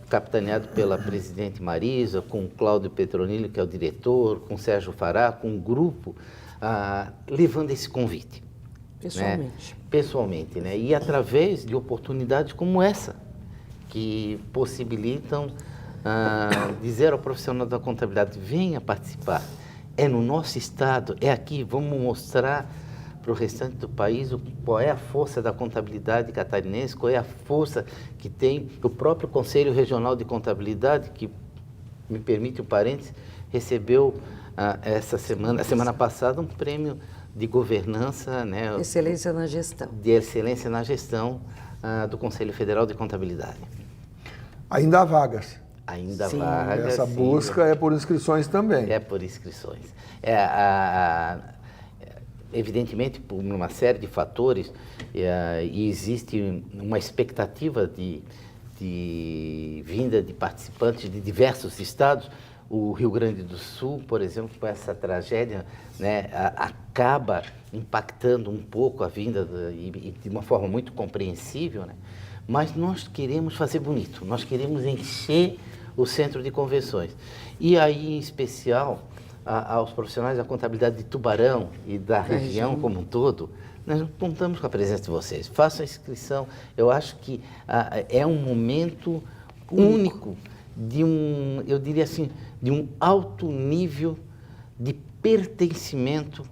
[SPEAKER 3] capitaneado pela presidente Marisa, com o Cláudio Petronilho, que é o diretor, com o Sérgio Fará, com um grupo, levando esse convite.
[SPEAKER 2] Pessoalmente.
[SPEAKER 3] Né? Pessoalmente, né? E através de oportunidades como essa, que possibilitam dizer ao profissional da contabilidade, venha participar, é no nosso estado, é aqui, vamos mostrar para o restante do país qual é a força da contabilidade catarinense, qual é a força que tem o próprio Conselho Regional de Contabilidade, que, me permite um parênteses, recebeu a semana passada, um prêmio de governança, né,
[SPEAKER 2] Excelência na gestão.
[SPEAKER 3] de excelência na gestão do Conselho Federal de Contabilidade.
[SPEAKER 1] Ainda há vagas.
[SPEAKER 3] Ainda
[SPEAKER 2] Sim.
[SPEAKER 3] vagas.
[SPEAKER 1] Essa busca é por inscrições também.
[SPEAKER 3] É por inscrições. Evidentemente, por uma série de fatores, e existe uma expectativa de vinda de participantes de diversos estados. O Rio Grande do Sul, por exemplo, com essa tragédia, né, acaba impactando um pouco a vinda, e de uma forma muito compreensível, né? Mas nós queremos fazer bonito, nós queremos encher o centro de convenções. E aí, em especial, aos profissionais da contabilidade de Tubarão e da região como um todo, nós contamos com a presença de vocês. Façam a inscrição. Eu acho que é um momento único de eu diria assim, de um alto nível de pertencimento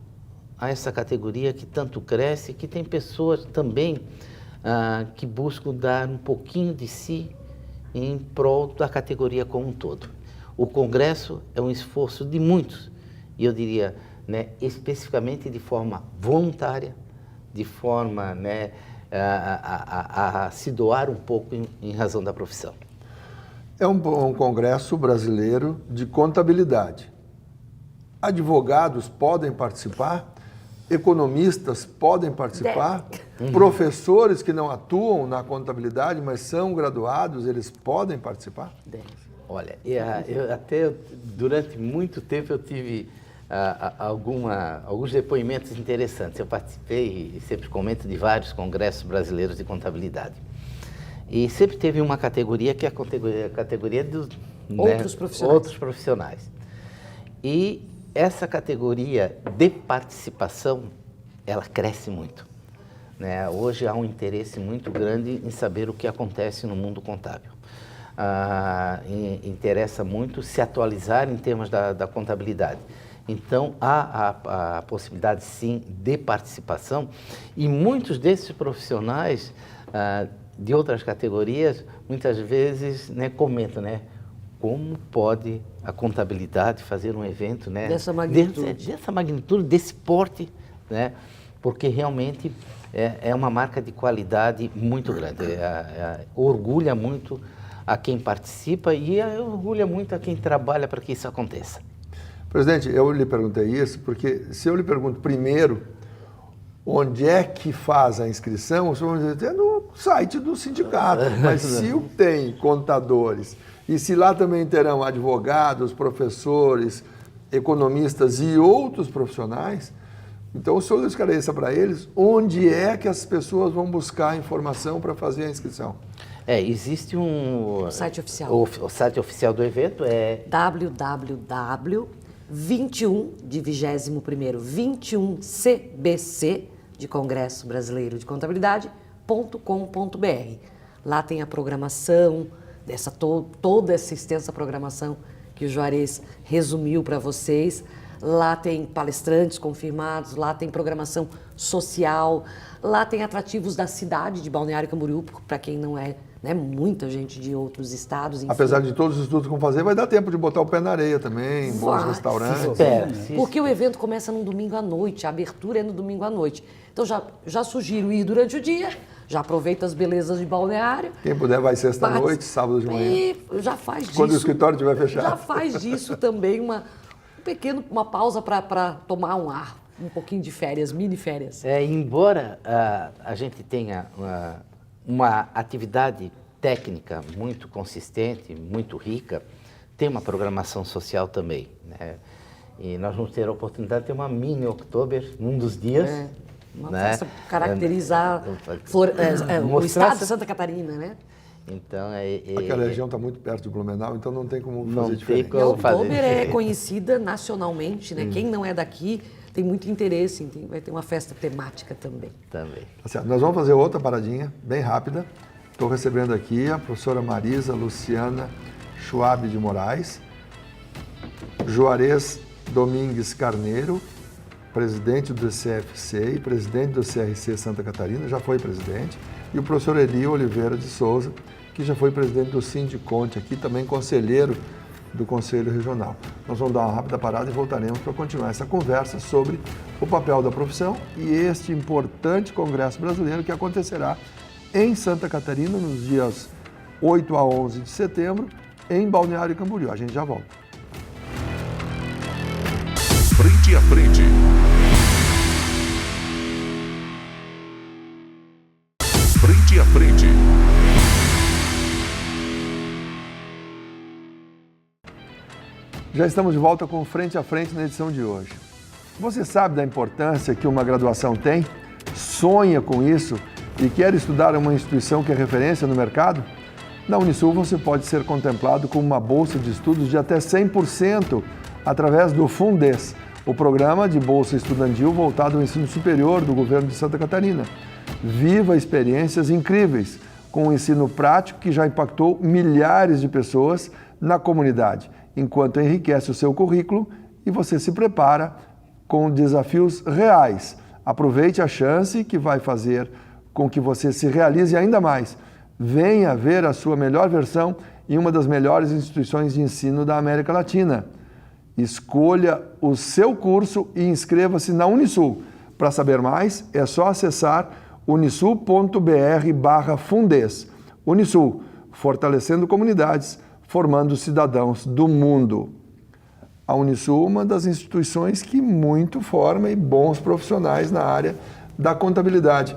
[SPEAKER 3] a essa categoria que tanto cresce, que tem pessoas também que buscam dar um pouquinho de si em prol da categoria como um todo. O Congresso é um esforço de muitos, e eu diria, né, especificamente de forma voluntária, de forma, né, a se doar um pouco em razão da profissão.
[SPEAKER 1] É um congresso brasileiro de contabilidade. Advogados podem participar, economistas podem participar, professores que não atuam na contabilidade, mas são graduados, eles podem participar?
[SPEAKER 3] Olha, durante muito tempo eu tive alguns depoimentos interessantes. Eu participei e sempre comento de vários congressos brasileiros de contabilidade. E sempre teve uma categoria que é a categoria dos outros profissionais. E essa categoria de participação, ela cresce muito, né? Hoje há um interesse muito grande em saber o que acontece no mundo contábil. Interessa muito se atualizar em termos da contabilidade. Então, há a possibilidade, sim, de participação, e muitos desses profissionais de outras categorias, muitas vezes, né, comentam, né, como pode a contabilidade fazer um evento, né,
[SPEAKER 2] dessa magnitude,
[SPEAKER 3] desse porte, né, porque realmente é uma marca de qualidade muito grande, orgulha muito a quem participa e orgulha muito a quem trabalha para que isso aconteça.
[SPEAKER 1] Presidente, eu lhe perguntei isso porque se eu lhe pergunto primeiro onde é que faz a inscrição, o senhor vai dizer, é no site do sindicato, mas se tem contadores e se lá também terão advogados, professores, economistas e outros profissionais, então o senhor esclareça para eles onde é que as pessoas vão buscar informação para fazer a inscrição.
[SPEAKER 3] Existe um
[SPEAKER 2] site oficial.
[SPEAKER 3] O site oficial do evento é
[SPEAKER 2] www.21cbc de Congresso Brasileiro de Contabilidade.com.br. Lá tem a programação, toda essa extensa programação que o Juarez resumiu para vocês. Lá tem palestrantes confirmados, lá tem programação social, lá tem atrativos da cidade de Balneário Camboriú, para quem não é, né, muita gente de outros estados. Enfim.
[SPEAKER 1] Apesar de todos os estudos que vão fazer, vai dar tempo de botar o pé na areia também, bons restaurantes.
[SPEAKER 2] Porque o evento começa no domingo à noite, a abertura é no domingo à noite. Então já sugiro ir durante o dia, já aproveita as belezas de Balneário.
[SPEAKER 1] Quem puder vai sexta-noite, sábado de manhã.
[SPEAKER 2] E já faz disso.
[SPEAKER 1] Quando o escritório estiver fechado.
[SPEAKER 2] Já faz disso também uma pausa para tomar um ar, um pouquinho de férias, mini férias.
[SPEAKER 3] Embora a gente tenha uma atividade técnica muito consistente, muito rica, tem uma programação social também, né? E nós vamos ter a oportunidade de ter uma mini Oktober num dos dias.
[SPEAKER 2] Uma
[SPEAKER 3] né?
[SPEAKER 2] festa caracterizar o estado de Santa Catarina, né?
[SPEAKER 3] Então,
[SPEAKER 1] aquela região está muito perto de Blumenau, então não tem como fazer diferente.
[SPEAKER 2] A Oktober é conhecida nacionalmente, né? Quem não é daqui tem muito interesse, vai ter uma festa temática também.
[SPEAKER 1] Tá certo. Nós vamos fazer outra paradinha, bem rápida. Estou recebendo aqui a professora Marisa Luciana Schwab de Moraes, Juarez Domingues Carneiro, presidente do CFC e presidente do CRC Santa Catarina, já foi presidente, e o professor Eli Oliveira de Souza, que já foi presidente do Sindiconte aqui, também conselheiro do Conselho Regional. Nós vamos dar uma rápida parada e voltaremos para continuar essa conversa sobre o papel da profissão e este importante Congresso Brasileiro que acontecerá em Santa Catarina nos dias 8 a 11 de setembro, em Balneário Camboriú. A gente já volta.
[SPEAKER 5] Frente a frente. Frente a frente.
[SPEAKER 1] Já estamos de volta com Frente a Frente na edição de hoje. Você sabe da importância que uma graduação tem? Sonha com isso e quer estudar em uma instituição que é referência no mercado? Na Unisul você pode ser contemplado com uma bolsa de estudos de até 100% através do Fundes, o programa de bolsa estudantil voltado ao ensino superior do governo de Santa Catarina. Viva experiências incríveis com um ensino prático que já impactou milhares de pessoas na comunidade, enquanto enriquece o seu currículo e você se prepara com desafios reais. Aproveite a chance que vai fazer com que você se realize ainda mais. Venha ver a sua melhor versão em uma das melhores instituições de ensino da América Latina. Escolha o seu curso e inscreva-se na Unisul. Para saber mais, é só acessar unisul.br/Fundez. Unisul, fortalecendo comunidades, formando cidadãos do mundo. A Unisul é uma das instituições que muito forma e bons profissionais na área da contabilidade.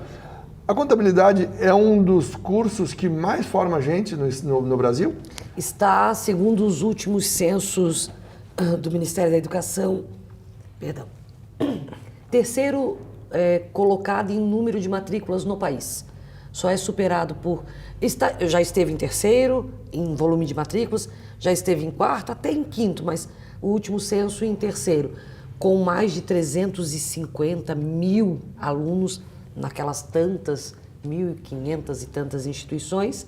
[SPEAKER 1] A contabilidade é um dos cursos que mais forma gente no Brasil?
[SPEAKER 2] Está, segundo os últimos censos do Ministério da Educação, terceiro colocado em número de matrículas no país. Só é superado por... já esteve em terceiro, em volume de matrículas, já esteve em quarto, até em quinto, mas o último censo em terceiro, com mais de 350 mil alunos naquelas tantas, 1.500 e tantas instituições,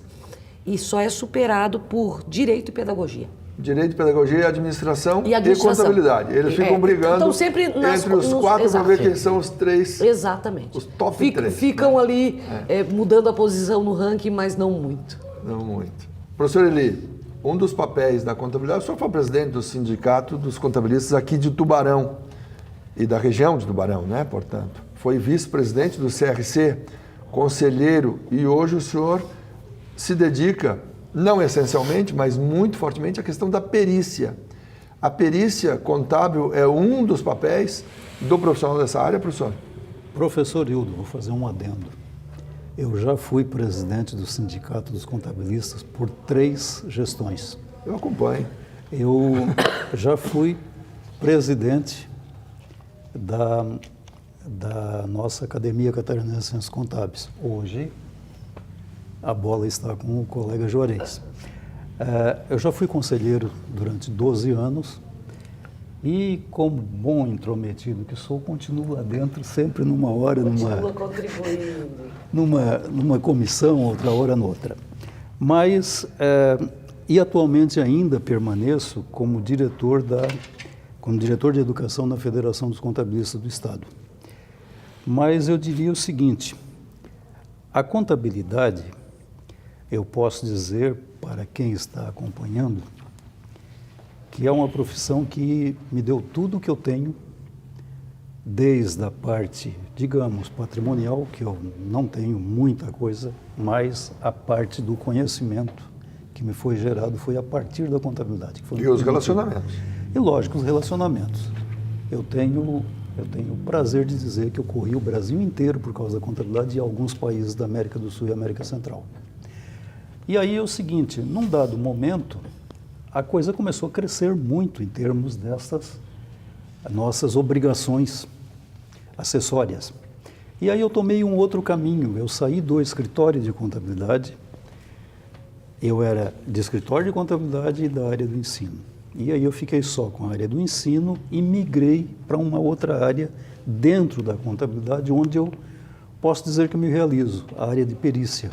[SPEAKER 2] e só é superado por Direito e Pedagogia.
[SPEAKER 1] Direito, Pedagogia, Administração e Contabilidade. Eles ficam brigando
[SPEAKER 2] então, sempre
[SPEAKER 1] entre os quatro para ver quem são os três.
[SPEAKER 2] Exatamente.
[SPEAKER 1] Os top 3.
[SPEAKER 2] Ficam ali mudando a posição no ranking, mas não muito.
[SPEAKER 1] Não muito. Professor Eli, um dos papéis da contabilidade, o senhor foi presidente do Sindicato dos Contabilistas aqui de Tubarão e da região de Tubarão, né? Portanto, foi vice-presidente do CRC, conselheiro, e hoje o senhor se dedica, não essencialmente, mas muito fortemente, à questão da perícia. A perícia contábil é um dos papéis do profissional dessa área, professor?
[SPEAKER 4] Professor Hildo, vou fazer um adendo. Eu já fui presidente do Sindicato dos Contabilistas por 3 gestões.
[SPEAKER 1] Eu acompanho.
[SPEAKER 4] Eu já fui presidente da nossa Academia Catarinense de Ciências Contábeis. Hoje, a bola está com o colega Juarez. Eu já fui conselheiro durante 12 anos e, como bom intrometido que sou, continuo lá dentro, sempre numa hora, numa comissão, outra hora noutra. Mas, e atualmente ainda permaneço como diretor de Educação na Federação dos Contabilistas do Estado. Mas eu diria o seguinte, a contabilidade, eu posso dizer para quem está acompanhando, que é uma profissão que me deu tudo o que eu tenho, desde a parte, digamos, patrimonial, que eu não tenho muita coisa, mas a parte do conhecimento que me foi gerado foi a partir da contabilidade. Que foi
[SPEAKER 1] e os relacionamentos.
[SPEAKER 4] E, lógico, os relacionamentos. Eu tenho o prazer de dizer que eu corri o Brasil inteiro por causa da contabilidade e alguns países da América do Sul e América Central. E aí é o seguinte, num dado momento, a coisa começou a crescer muito em termos dessas nossas obrigações acessórias. E aí eu tomei um outro caminho, eu saí do escritório de contabilidade, eu era de escritório de contabilidade e da área do ensino. E aí eu fiquei só com a área do ensino e migrei para uma outra área dentro da contabilidade, onde eu posso dizer que eu me realizo, a área de perícia.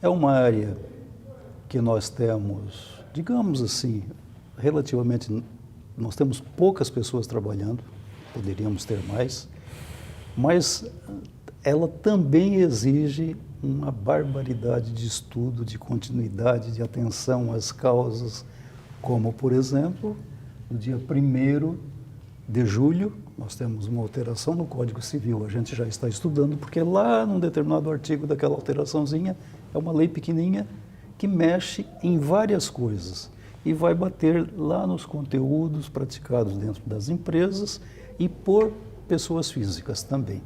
[SPEAKER 4] É uma área que nós temos, digamos assim, relativamente, nós temos poucas pessoas trabalhando, poderíamos ter mais, mas ela também exige uma barbaridade de estudo, de continuidade, de atenção às causas, como, por exemplo, no dia 1º de julho, nós temos uma alteração no Código Civil, a gente já está estudando, porque lá num determinado artigo daquela alteraçãozinha, é uma lei pequenininha que mexe em várias coisas e vai bater lá nos conteúdos praticados dentro das empresas e por pessoas físicas também.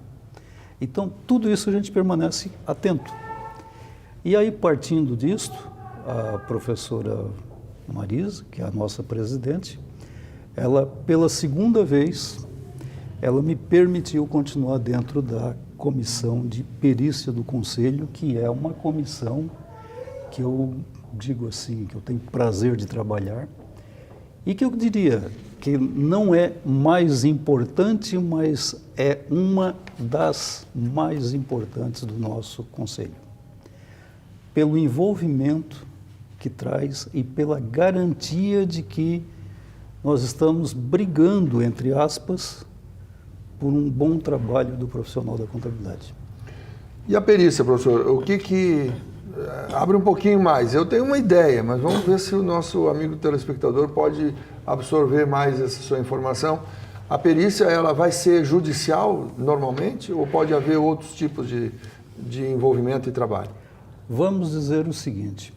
[SPEAKER 4] Então, tudo isso a gente permanece atento. E aí, partindo disto, a professora Marisa, que é a nossa presidente, ela, pela segunda vez, ela me permitiu continuar dentro da comissão de perícia do Conselho, que é uma comissão que eu digo assim, que eu tenho prazer de trabalhar, e que eu diria que não é mais importante, mas é uma das mais importantes do nosso Conselho. Pelo envolvimento que traz e pela garantia de que nós estamos brigando, entre aspas, por um bom trabalho do profissional da contabilidade.
[SPEAKER 1] E a perícia, professor, o que abre um pouquinho mais? Eu tenho uma ideia, mas vamos ver se o nosso amigo telespectador pode absorver mais essa sua informação. A perícia, ela vai ser judicial normalmente ou pode haver outros tipos de envolvimento e trabalho?
[SPEAKER 4] Vamos dizer o seguinte,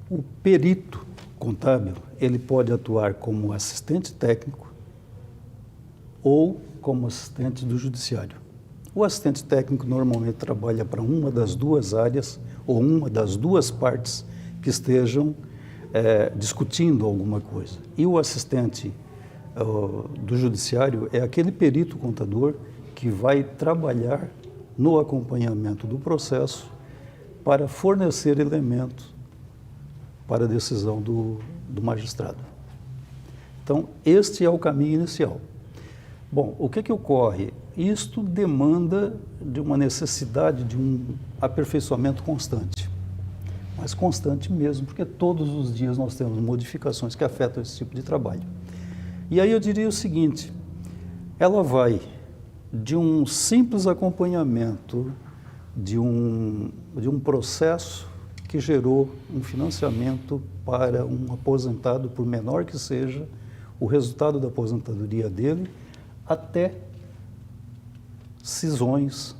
[SPEAKER 4] o perito contábil, ele pode atuar como assistente técnico ou como assistente do judiciário. O assistente técnico normalmente trabalha para uma das duas áreas ou uma das duas partes que estejam discutindo alguma coisa. E o assistente do judiciário é aquele perito contador que vai trabalhar no acompanhamento do processo para fornecer elementos para a decisão do magistrado. Então, este é o caminho inicial. Bom, o que ocorre? Isto demanda de uma necessidade de um aperfeiçoamento constante, mas constante mesmo, porque todos os dias nós temos modificações que afetam esse tipo de trabalho. E aí eu diria o seguinte, ela vai de um simples acompanhamento de um processo que gerou um financiamento para um aposentado, por menor que seja o resultado da aposentadoria dele, até cisões,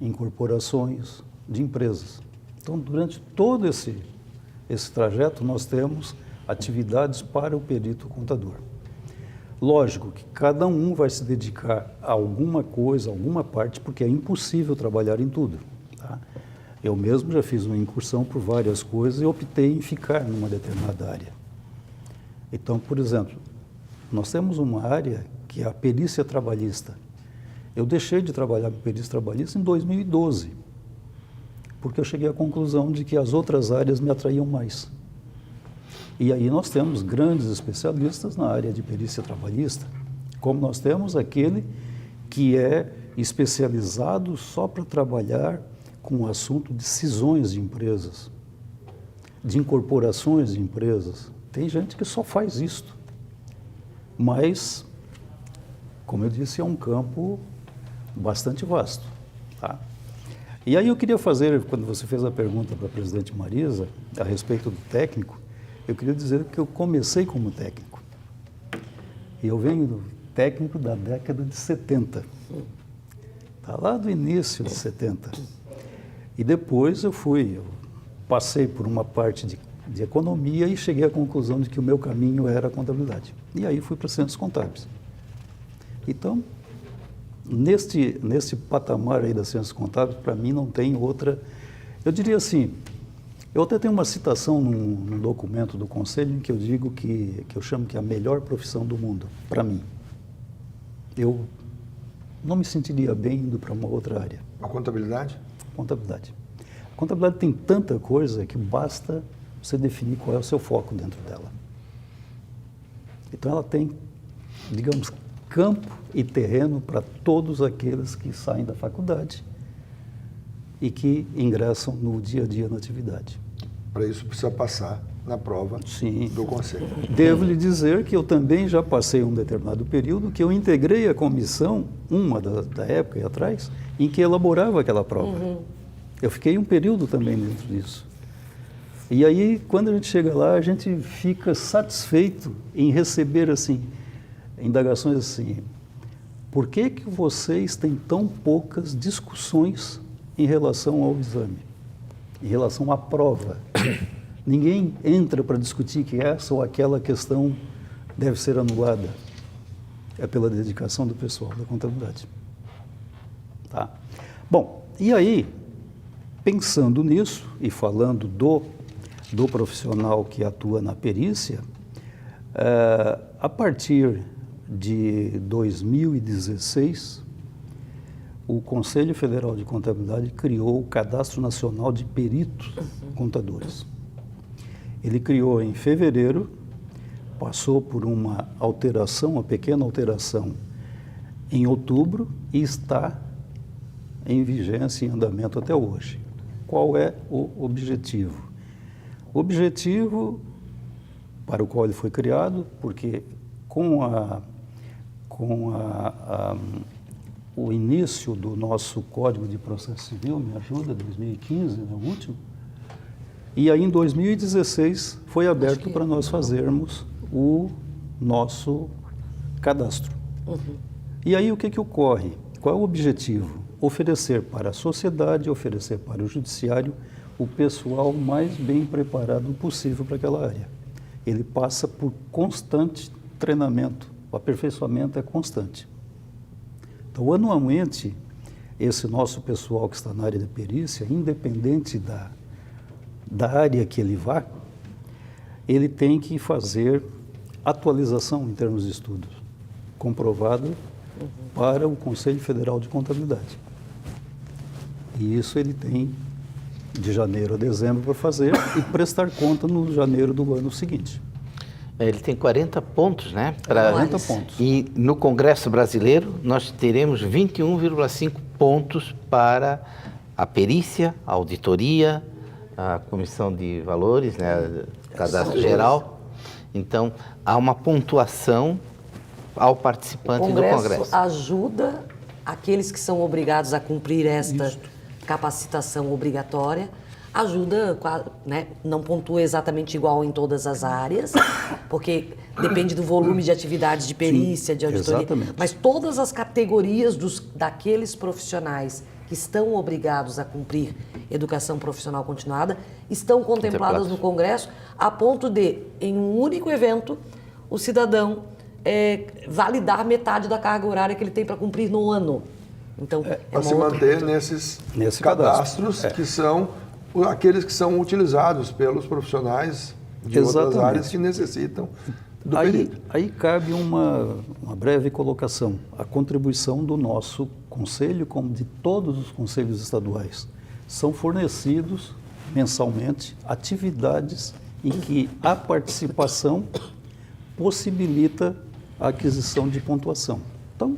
[SPEAKER 4] incorporações de empresas. Então, durante todo esse trajeto, nós temos atividades para o perito contador. Lógico que cada um vai se dedicar a alguma coisa, a alguma parte, porque é impossível trabalhar em tudo. Tá? Eu mesmo já fiz uma incursão por várias coisas e optei em ficar numa determinada área. Então, por exemplo, nós temos uma área que é a perícia trabalhista. Eu deixei de trabalhar com perícia trabalhista em 2012, porque eu cheguei à conclusão de que as outras áreas me atraíam mais. E aí nós temos grandes especialistas na área de perícia trabalhista, como nós temos aquele que é especializado só para trabalhar com o assunto de cisões de empresas, de incorporações de empresas. Tem gente que só faz isto, mas, como eu disse, é um campo bastante vasto. Tá? E aí eu queria fazer, quando você fez a pergunta para a presidente Marisa, a respeito do técnico, eu queria dizer que eu comecei como técnico. E eu venho do técnico da década de 70. Tá lá do início de 70. E depois eu passei por uma parte de economia e cheguei à conclusão de que o meu caminho era a contabilidade. E aí fui para Ciências Contábeis. Então, neste patamar aí das Ciências Contábeis, para mim não tem outra... Eu diria assim, eu até tenho uma citação num documento do Conselho em que eu digo que eu chamo que é a melhor profissão do mundo, para mim. Eu não me sentiria bem indo para uma outra área.
[SPEAKER 1] A contabilidade?
[SPEAKER 4] Contabilidade. A contabilidade tem tanta coisa que basta você definir qual é o seu foco dentro dela. Então ela tem, digamos, campo e terreno para todos aqueles que saem da faculdade e que ingressam no dia a dia na atividade.
[SPEAKER 1] Para isso precisa passar na prova
[SPEAKER 4] Sim.
[SPEAKER 1] do Conselho.
[SPEAKER 4] Devo lhe dizer que eu também já passei um determinado período que eu integrei a comissão, uma da época e atrás, em que elaborava aquela prova. Uhum. Eu fiquei um período também dentro disso. E aí, quando a gente chega lá, a gente fica satisfeito em receber, assim, indagações assim, por que vocês têm tão poucas discussões em relação ao exame, em relação à prova? Ninguém entra para discutir que essa ou aquela questão deve ser anulada. É pela dedicação do pessoal da contabilidade. Tá? Bom, e aí, pensando nisso e falando do profissional que atua na perícia, a partir de 2016, o Conselho Federal de Contabilidade criou o Cadastro Nacional de Peritos Contadores. Ele criou em fevereiro, passou por uma alteração, uma pequena alteração, em outubro e está em vigência, em andamento até hoje. Qual é o objetivo? O objetivo para o qual ele foi criado, porque o início do nosso Código de Processo Civil, me ajuda, 2015, né, o último, e aí em 2016 foi aberto para nós fazermos o nosso cadastro. E aí o que ocorre? Qual é o objetivo? Oferecer para a sociedade, oferecer para o judiciário o pessoal mais bem preparado possível para aquela área. Ele passa por constante treinamento, o aperfeiçoamento é constante. Então, anualmente, esse nosso pessoal que está na área de perícia, independente da área que ele vá, ele tem que fazer atualização em termos de estudos, comprovado para o Conselho Federal de Contabilidade. E isso ele tem de janeiro a dezembro para fazer e prestar conta no janeiro do ano seguinte.
[SPEAKER 3] Ele tem 40 pontos, né?
[SPEAKER 4] 40 pontos.
[SPEAKER 3] E no Congresso Brasileiro nós teremos 21,5 pontos para a perícia, a auditoria, a comissão de valores, né? Cadastro geral. Então, há uma pontuação ao participante do Congresso.
[SPEAKER 2] Ajuda aqueles que são obrigados a cumprir esta capacitação obrigatória, ajuda, né, não pontua exatamente igual em todas as áreas, porque depende do volume de atividades de perícia, de auditoria,
[SPEAKER 4] exatamente.
[SPEAKER 2] Mas todas as categorias daqueles profissionais que estão obrigados a cumprir educação profissional continuada estão contempladas no Congresso, a ponto de, em um único evento, o cidadão validar metade da carga horária que ele tem para cumprir no ano. Então,
[SPEAKER 1] para se manter nesses cadastros que são aqueles que são utilizados pelos profissionais de outras áreas que necessitam do perito.
[SPEAKER 4] Aí cabe uma breve colocação. A contribuição do nosso conselho, como de todos os conselhos estaduais, são fornecidos mensalmente atividades em que a participação possibilita a aquisição de pontuação. Então,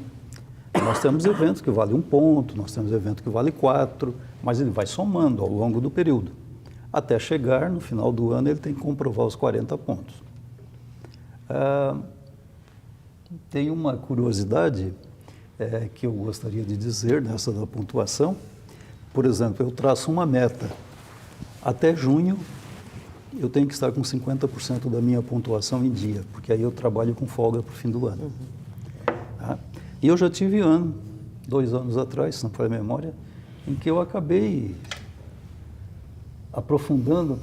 [SPEAKER 4] nós temos eventos que valem 1 ponto, nós temos eventos que valem 4, mas ele vai somando ao longo do período. Até chegar, no final do ano, ele tem que comprovar os 40 pontos. Tem uma curiosidade que eu gostaria de dizer nessa da pontuação. Por exemplo, eu traço uma meta. Até junho, eu tenho que estar com 50% da minha pontuação em dia, porque aí eu trabalho com folga para o fim do ano. Tá? E eu já tive 2 anos atrás, se não for a memória, em que eu acabei aprofundando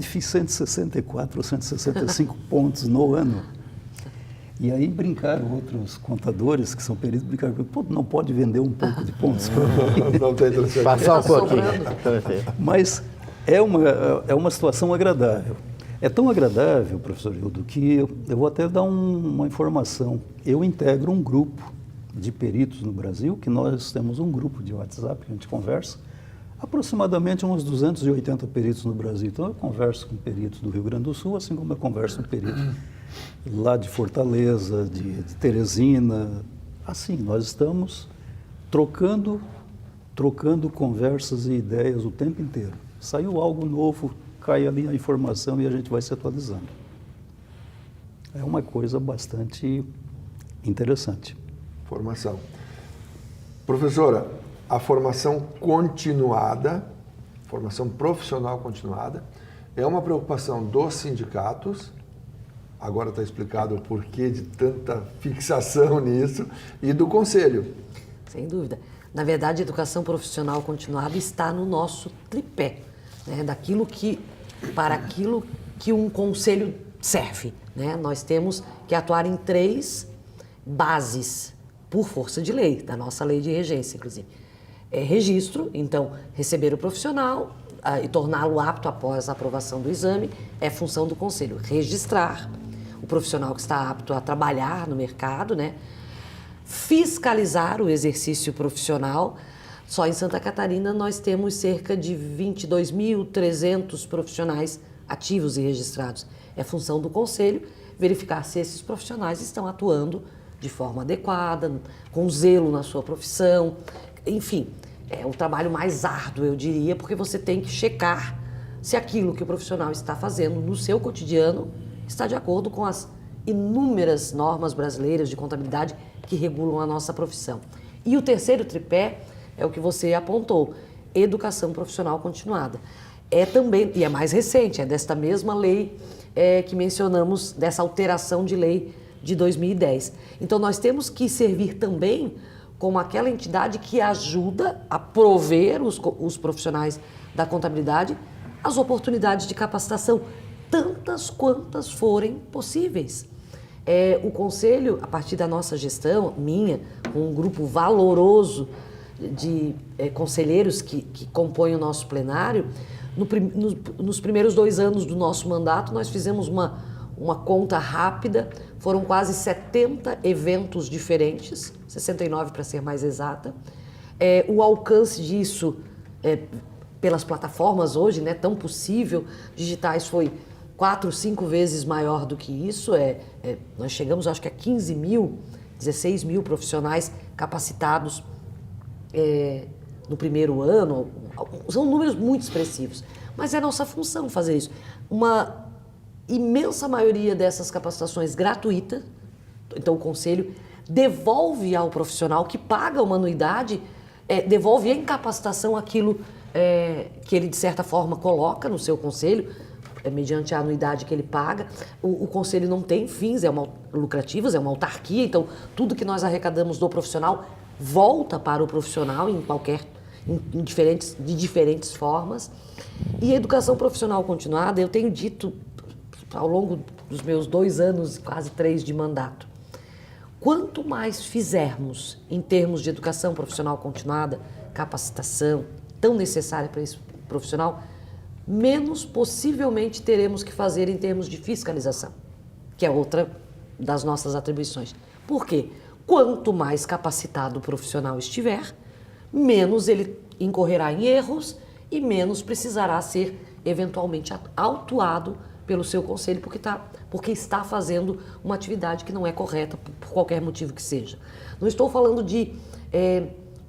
[SPEAKER 4] e fiz 164 ou 165 pontos no ano. E aí brincaram outros contadores que são peritos, brincaram comigo, não pode vender um pouco de pontos.
[SPEAKER 1] Não tem interessante.
[SPEAKER 3] Passar um pouquinho.
[SPEAKER 4] Mas é uma situação agradável. É tão agradável, professor Hildo, que eu vou até dar uma informação. Eu integro um grupo de peritos no Brasil, que nós temos um grupo de WhatsApp que a gente conversa, aproximadamente uns 280 peritos no Brasil. Então eu converso com peritos do Rio Grande do Sul, assim como eu converso com peritos lá de Fortaleza, de Teresina. Assim, nós estamos trocando conversas e ideias o tempo inteiro. Saiu algo novo, cai ali a informação e a gente vai se atualizando. É uma coisa bastante interessante.
[SPEAKER 1] Formação. Professora, a formação continuada, formação profissional continuada, é uma preocupação dos sindicatos, agora está explicado o porquê de tanta fixação nisso, e do Conselho.
[SPEAKER 2] Sem dúvida. Na verdade, a educação profissional continuada está no nosso tripé, né? Para aquilo que um conselho serve, né? Nós temos que atuar em 3 bases, por força de lei, da nossa lei de regência, inclusive. Registro, então, receber o profissional e torná-lo apto após a aprovação do exame, é função do conselho. Registrar o profissional que está apto a trabalhar no mercado, né? Fiscalizar o exercício profissional. Só em Santa Catarina nós temos cerca de 22.300 profissionais ativos e registrados. É função do conselho verificar se esses profissionais estão atuando de forma adequada, com zelo na sua profissão. Enfim, é um trabalho mais árduo, eu diria, porque você tem que checar se aquilo que o profissional está fazendo no seu cotidiano está de acordo com as inúmeras normas brasileiras de contabilidade que regulam a nossa profissão. E o terceiro tripé é o que você apontou, educação profissional continuada. É também, e é mais recente, é desta mesma lei que mencionamos, dessa alteração de lei de 2010. Então, nós temos que servir também como aquela entidade que ajuda a prover os profissionais da contabilidade as oportunidades de capacitação, tantas quantas forem possíveis. O Conselho, a partir da nossa gestão, minha, com um grupo valoroso de conselheiros que compõem o nosso plenário, nos primeiros 2 anos do nosso mandato, nós fizemos uma conta rápida, foram quase 70 eventos diferentes, 69 para ser mais exata. O alcance disso, pelas plataformas hoje, né, tão possível, digitais, foi 4, 5 vezes maior do que isso. Nós chegamos, acho que a 15 mil, 16 mil profissionais capacitados no primeiro ano. São números muito expressivos, mas é nossa função fazer isso. Uma imensa maioria dessas capacitações gratuita, então o Conselho devolve ao profissional que paga uma anuidade, devolve em capacitação aquilo que ele, de certa forma, coloca no seu Conselho, mediante a anuidade que ele paga. O Conselho não tem fins lucrativos, é uma autarquia, então tudo que nós arrecadamos do profissional volta para o profissional de diferentes formas. E a educação profissional continuada, eu tenho dito ao longo dos meus 2 anos, quase 3 de mandato, quanto mais fizermos em termos de educação profissional continuada, capacitação, tão necessária para esse profissional, menos possivelmente teremos que fazer em termos de fiscalização, que é outra das nossas atribuições. Por quê? Quanto mais capacitado o profissional estiver, menos ele incorrerá em erros e menos precisará ser eventualmente autuado pelo seu conselho porque está fazendo uma atividade que não é correta por qualquer motivo que seja. Não estou falando de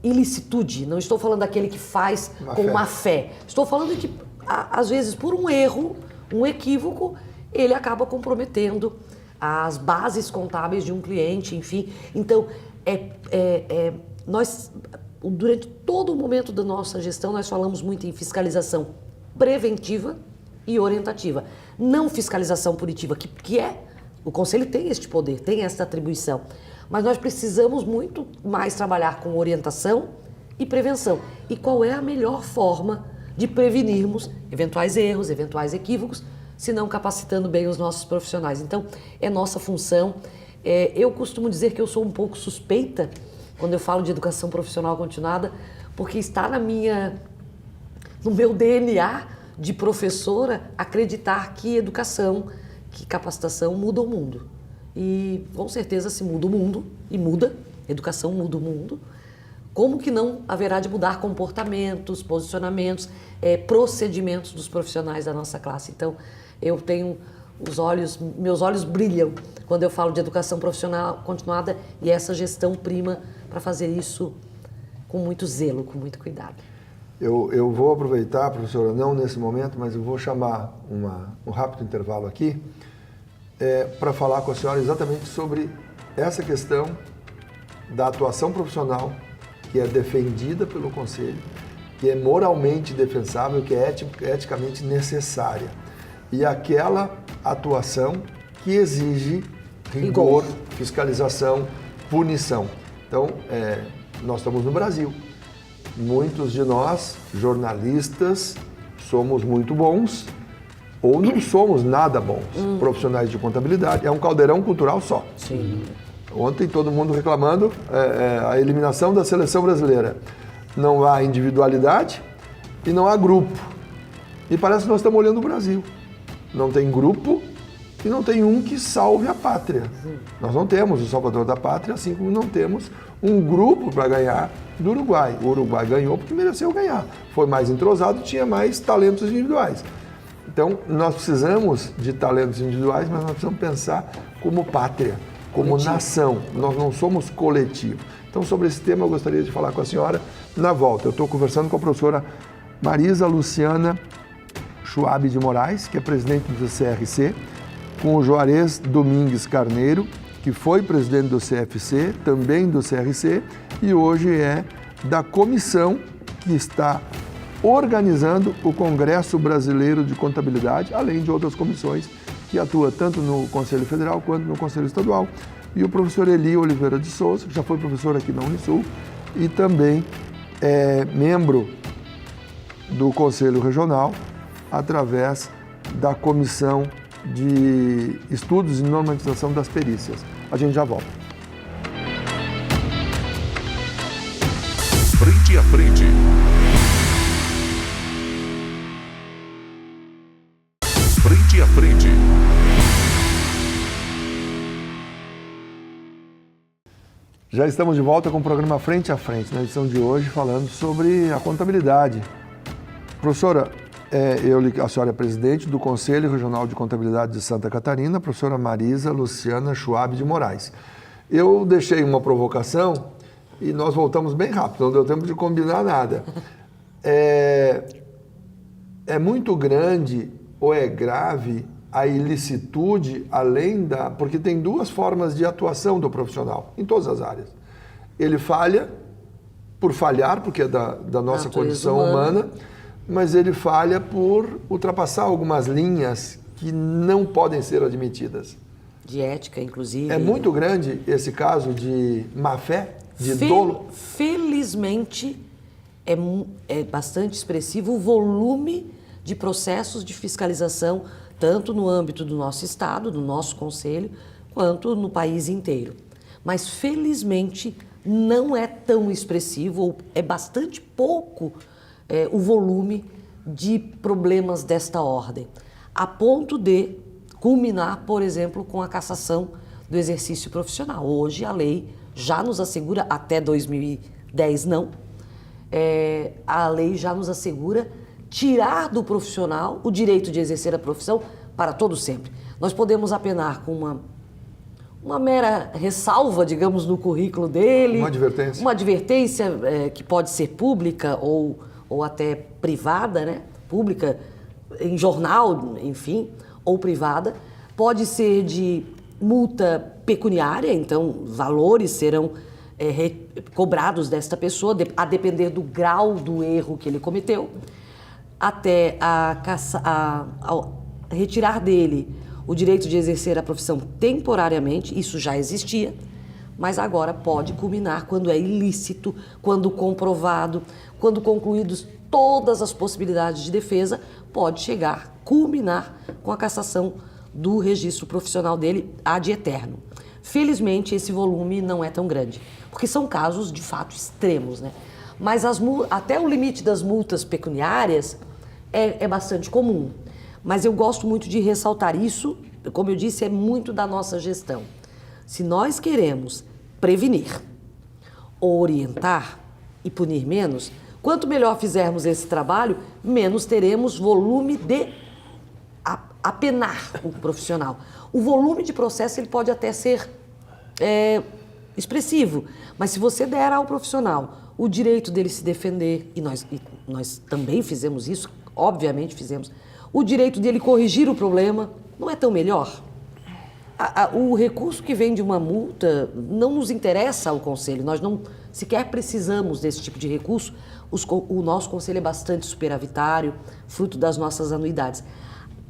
[SPEAKER 2] ilicitude, não estou falando daquele que faz com má fé. Estou falando de que, às vezes, por um erro, um equívoco, ele acaba comprometendo as bases contábeis de um cliente, enfim. Então, nós, durante todo o momento da nossa gestão, nós falamos muito em fiscalização preventiva e orientativa. Não fiscalização punitiva, o Conselho tem este poder, tem esta atribuição. Mas nós precisamos muito mais trabalhar com orientação e prevenção. E qual é a melhor forma de prevenirmos eventuais erros, eventuais equívocos, se não capacitando bem os nossos profissionais? Então, é nossa função. Eu costumo dizer que eu sou um pouco suspeita quando eu falo de educação profissional continuada, porque está no meu DNA de professora acreditar que educação, que capacitação muda o mundo. E com certeza, se muda o mundo, e muda, educação muda o mundo, como que não haverá de mudar comportamentos, posicionamentos, procedimentos dos profissionais da nossa classe? Então, eu tenho meus olhos brilham quando eu falo de educação profissional continuada, e essa gestão prima para fazer isso com muito zelo, com muito cuidado.
[SPEAKER 1] Eu vou aproveitar, professora, não nesse momento, mas eu vou chamar um rápido intervalo aqui para falar com a senhora exatamente sobre essa questão da atuação profissional que é defendida pelo Conselho, que é moralmente defensável, que é eticamente necessária, e aquela atuação que exige rigor, fiscalização, punição. Então, nós estamos no Brasil. Muitos de nós, jornalistas, somos muito bons ou não somos nada bons. Profissionais de contabilidade, é um caldeirão cultural só.
[SPEAKER 2] Sim.
[SPEAKER 1] Ontem todo mundo reclamando a eliminação da seleção brasileira. Não há individualidade e não há grupo. E parece que nós estamos olhando o Brasil. Não tem grupo e não tem um que salve a pátria. Nós não temos o salvador da pátria, assim como não temos um grupo para ganhar do Uruguai. O Uruguai ganhou porque mereceu ganhar. Foi mais entrosado, tinha mais talentos individuais. Então, nós precisamos de talentos individuais, mas nós precisamos pensar como pátria, como nação. Nós não somos coletivo. Então, sobre esse tema, eu gostaria de falar com a senhora na volta. Eu estou conversando com a professora Marisa Luciana Schwab de Moraes, que é presidente do CRC, com o Juarez Domingues Carneiro, que foi presidente do CFC, também do CRC, e hoje é da comissão que está organizando o Congresso Brasileiro de Contabilidade, além de outras comissões que atua tanto no Conselho Federal quanto no Conselho Estadual. E o professor Eli Oliveira de Souza, que já foi professor aqui na Unisul, e também é membro do Conselho Regional, através da Comissão de Estudos e Normatização das Perícias. A gente já volta.
[SPEAKER 5] Frente a frente. Frente a frente.
[SPEAKER 1] Já estamos de volta com o programa Frente a Frente, na edição de hoje, falando sobre a contabilidade. Professora, a senhora é presidente do Conselho Regional de Contabilidade de Santa Catarina, professora Marisa Luciana Schwab de Moraes. Eu deixei uma provocação e nós voltamos bem rápido, não deu tempo de combinar nada. É muito grande ou é grave a ilicitude, além da... Porque tem duas formas de atuação do profissional, em todas as áreas. Ele falha por falhar, porque é da nossa condição humana, mas ele falha por ultrapassar algumas linhas que não podem ser admitidas.
[SPEAKER 2] De ética, inclusive.
[SPEAKER 1] É muito grande esse caso de má-fé, de dolo?
[SPEAKER 2] Felizmente, é bastante expressivo o volume de processos de fiscalização, tanto no âmbito do nosso Estado, do nosso Conselho, quanto no país inteiro. Mas, felizmente, não é tão expressivo, ou é bastante pouco o volume de problemas desta ordem, a ponto de culminar, por exemplo, com a cassação do exercício profissional. Hoje, a lei já nos assegura, até 2010 não, a lei já nos assegura tirar do profissional o direito de exercer a profissão para todo sempre. Nós podemos apenar com uma mera ressalva, digamos, no currículo dele.
[SPEAKER 1] Uma advertência.
[SPEAKER 2] Uma advertência que pode ser pública ou até privada, né? Pública em jornal, enfim, ou privada. Pode ser de multa pecuniária, então valores serão cobrados desta pessoa, a depender do grau do erro que ele cometeu, até retirar dele o direito de exercer a profissão temporariamente. Isso já existia, mas agora pode culminar quando é ilícito, quando comprovado, quando concluídos todas as possibilidades de defesa, pode culminar com a cassação do registro profissional dele ad eterno. Felizmente, esse volume não é tão grande, porque são casos de fato extremos, né? Mas até o limite das multas pecuniárias é bastante comum. Mas eu gosto muito de ressaltar isso, como eu disse, é muito da nossa gestão. Se nós queremos prevenir, orientar e punir menos, quanto melhor fizermos esse trabalho, menos teremos volume de apenar o profissional. O volume de processo ele pode até ser expressivo, mas se você der ao profissional o direito dele se defender, e nós também fizemos isso, obviamente fizemos, o direito dele corrigir o problema, não é tão melhor? O recurso que vem de uma multa não nos interessa ao Conselho, nós não sequer precisamos desse tipo de recurso. O nosso Conselho é bastante superavitário, fruto das nossas anuidades.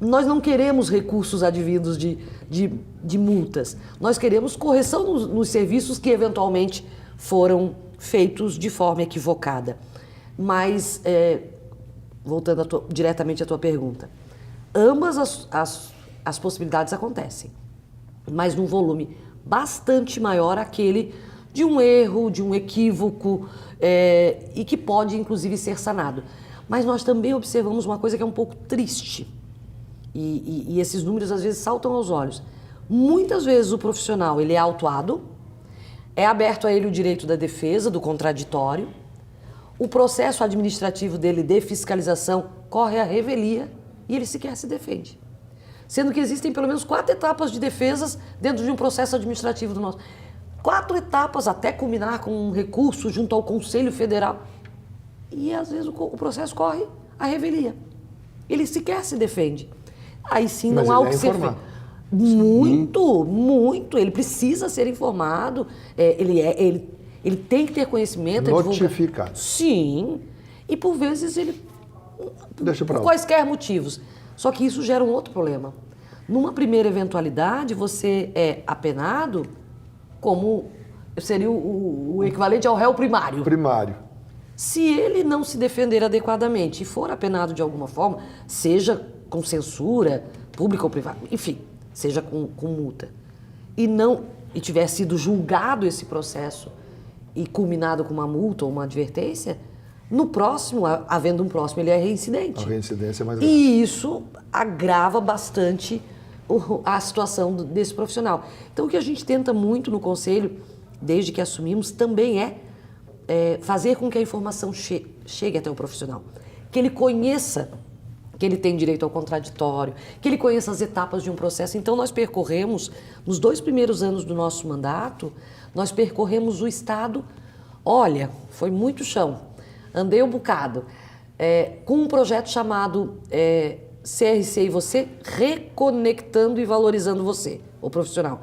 [SPEAKER 2] Nós não queremos recursos advindos de multas, nós queremos correção nos serviços que eventualmente foram feitos de forma equivocada. Mas, voltando diretamente à tua pergunta, ambas as possibilidades acontecem, mas num volume bastante maior aquele de um erro, de um equívoco, e que pode, inclusive, ser sanado. Mas nós também observamos uma coisa que é um pouco triste, e esses números, às vezes, saltam aos olhos. Muitas vezes o profissional ele é autuado, é aberto a ele o direito da defesa, do contraditório, o processo administrativo dele de fiscalização corre à revelia e ele sequer se defende. Sendo que existem pelo menos 4 etapas de defesas dentro de um processo administrativo do nosso. 4 etapas até culminar com um recurso junto ao Conselho Federal. E às vezes o processo corre à revelia. Ele sequer se defende. Aí sim não há o que ser feito. Muito, muito. Ele precisa ser informado, ele tem que ter conhecimento.
[SPEAKER 1] Notificado.
[SPEAKER 2] Sim. E por vezes ele...
[SPEAKER 1] Deixa pra
[SPEAKER 2] por
[SPEAKER 1] lá.
[SPEAKER 2] quaisquer motivos. Só que isso gera um outro problema. Numa primeira eventualidade, você é apenado como seria o equivalente ao réu primário.
[SPEAKER 1] Primário.
[SPEAKER 2] Se ele não se defender adequadamente e for apenado de alguma forma, seja com censura, pública ou privada, enfim, seja com multa, e tiver sido julgado esse processo e culminado com uma multa ou uma advertência, no próximo, havendo um próximo, ele é reincidente.
[SPEAKER 1] A reincidência é mais grave.
[SPEAKER 2] E isso agrava bastante a situação desse profissional. Então, o que a gente tenta muito no Conselho, desde que assumimos, também é fazer com que a informação chegue até o profissional. Que ele conheça que ele tem direito ao contraditório, que ele conheça as etapas de um processo. Então, nós percorremos, nos 2 primeiros anos do nosso mandato, nós percorremos o Estado. Olha, foi muito chão, andei um bocado, com um projeto chamado CRC e Você, reconectando e valorizando você, o profissional.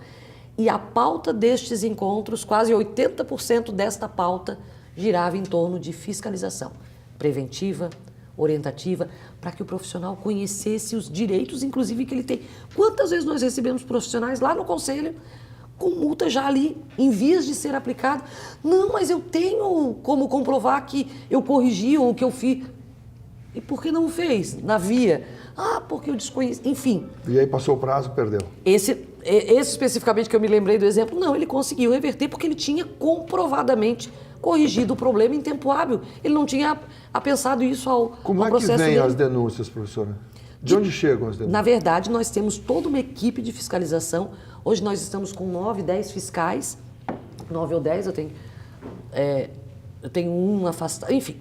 [SPEAKER 2] E a pauta destes encontros, quase 80% desta pauta, girava em torno de fiscalização preventiva, orientativa, para que o profissional conhecesse os direitos, inclusive, que ele tem. Quantas vezes nós recebemos profissionais lá no Conselho com multa já ali, em vias de ser aplicada? Não, mas eu tenho como comprovar que eu corrigi ou que eu fiz. E por que não o fez na via? Ah, porque eu desconheci. Enfim.
[SPEAKER 1] E aí passou o prazo, perdeu.
[SPEAKER 2] Esse especificamente que eu me lembrei do exemplo, não, ele conseguiu reverter porque ele tinha comprovadamente corrigido o problema em tempo hábil. Ele não tinha apensado isso ao
[SPEAKER 1] Como
[SPEAKER 2] ao
[SPEAKER 1] é que
[SPEAKER 2] processo
[SPEAKER 1] vêm
[SPEAKER 2] dele.
[SPEAKER 1] as denúncias, professora? De onde chegam as denúncias?
[SPEAKER 2] Na verdade, nós temos toda uma equipe de fiscalização. Hoje nós estamos com 9, 10 fiscais. 9 ou 10, eu tenho um afastado, enfim.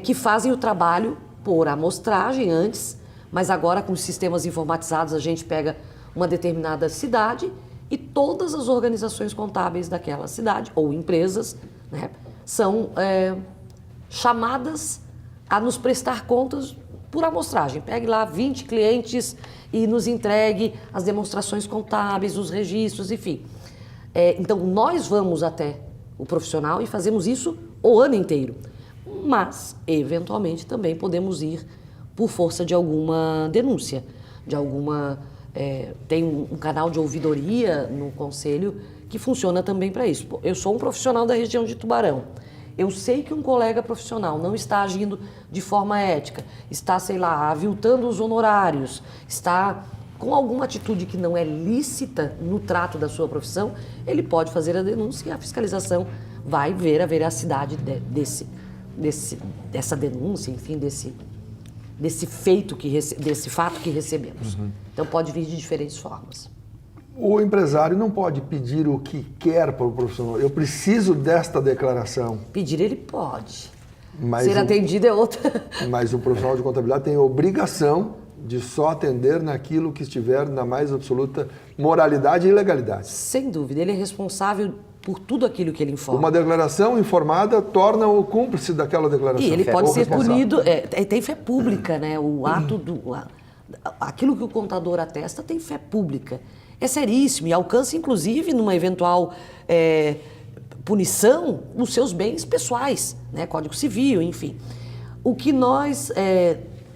[SPEAKER 2] Que fazem o trabalho por amostragem antes, mas agora com os sistemas informatizados a gente pega uma determinada cidade e todas as organizações contábeis daquela cidade, ou empresas, né, são chamadas a nos prestar contas por amostragem. Pegue lá 20 clientes e nos entregue as demonstrações contábeis, os registros, enfim. Então, nós vamos até o profissional e fazemos isso o ano inteiro. Mas, eventualmente, também podemos ir por força de alguma denúncia, de alguma... tem um canal de ouvidoria no Conselho que funciona também para isso. Eu sou um profissional da região de Tubarão. Eu sei que um colega profissional não está agindo de forma ética, está, sei lá, aviltando os honorários, está com alguma atitude que não é lícita no trato da sua profissão, ele pode fazer a denúncia e a fiscalização vai ver a veracidade dessa denúncia, enfim, desse fato que recebemos.
[SPEAKER 1] Uhum.
[SPEAKER 2] Então pode vir de diferentes formas.
[SPEAKER 1] O empresário não pode pedir o que quer para o profissional. Eu preciso desta declaração.
[SPEAKER 2] Pedir ele pode.
[SPEAKER 1] Mas
[SPEAKER 2] Ser atendido é outra.
[SPEAKER 1] Mas o profissional de contabilidade tem a obrigação de só atender naquilo que estiver na mais absoluta moralidade e legalidade.
[SPEAKER 2] Sem dúvida, ele é responsável por tudo aquilo que ele informa.
[SPEAKER 1] Uma declaração informada torna-o cúmplice daquela declaração.
[SPEAKER 2] E ele pode
[SPEAKER 1] Ou
[SPEAKER 2] ser
[SPEAKER 1] responsável.
[SPEAKER 2] punido, tem fé pública, né? O ato aquilo que o contador atesta tem fé pública. É seríssimo e alcança, inclusive, numa eventual punição, os seus bens pessoais, né? Código Civil, enfim. O que nós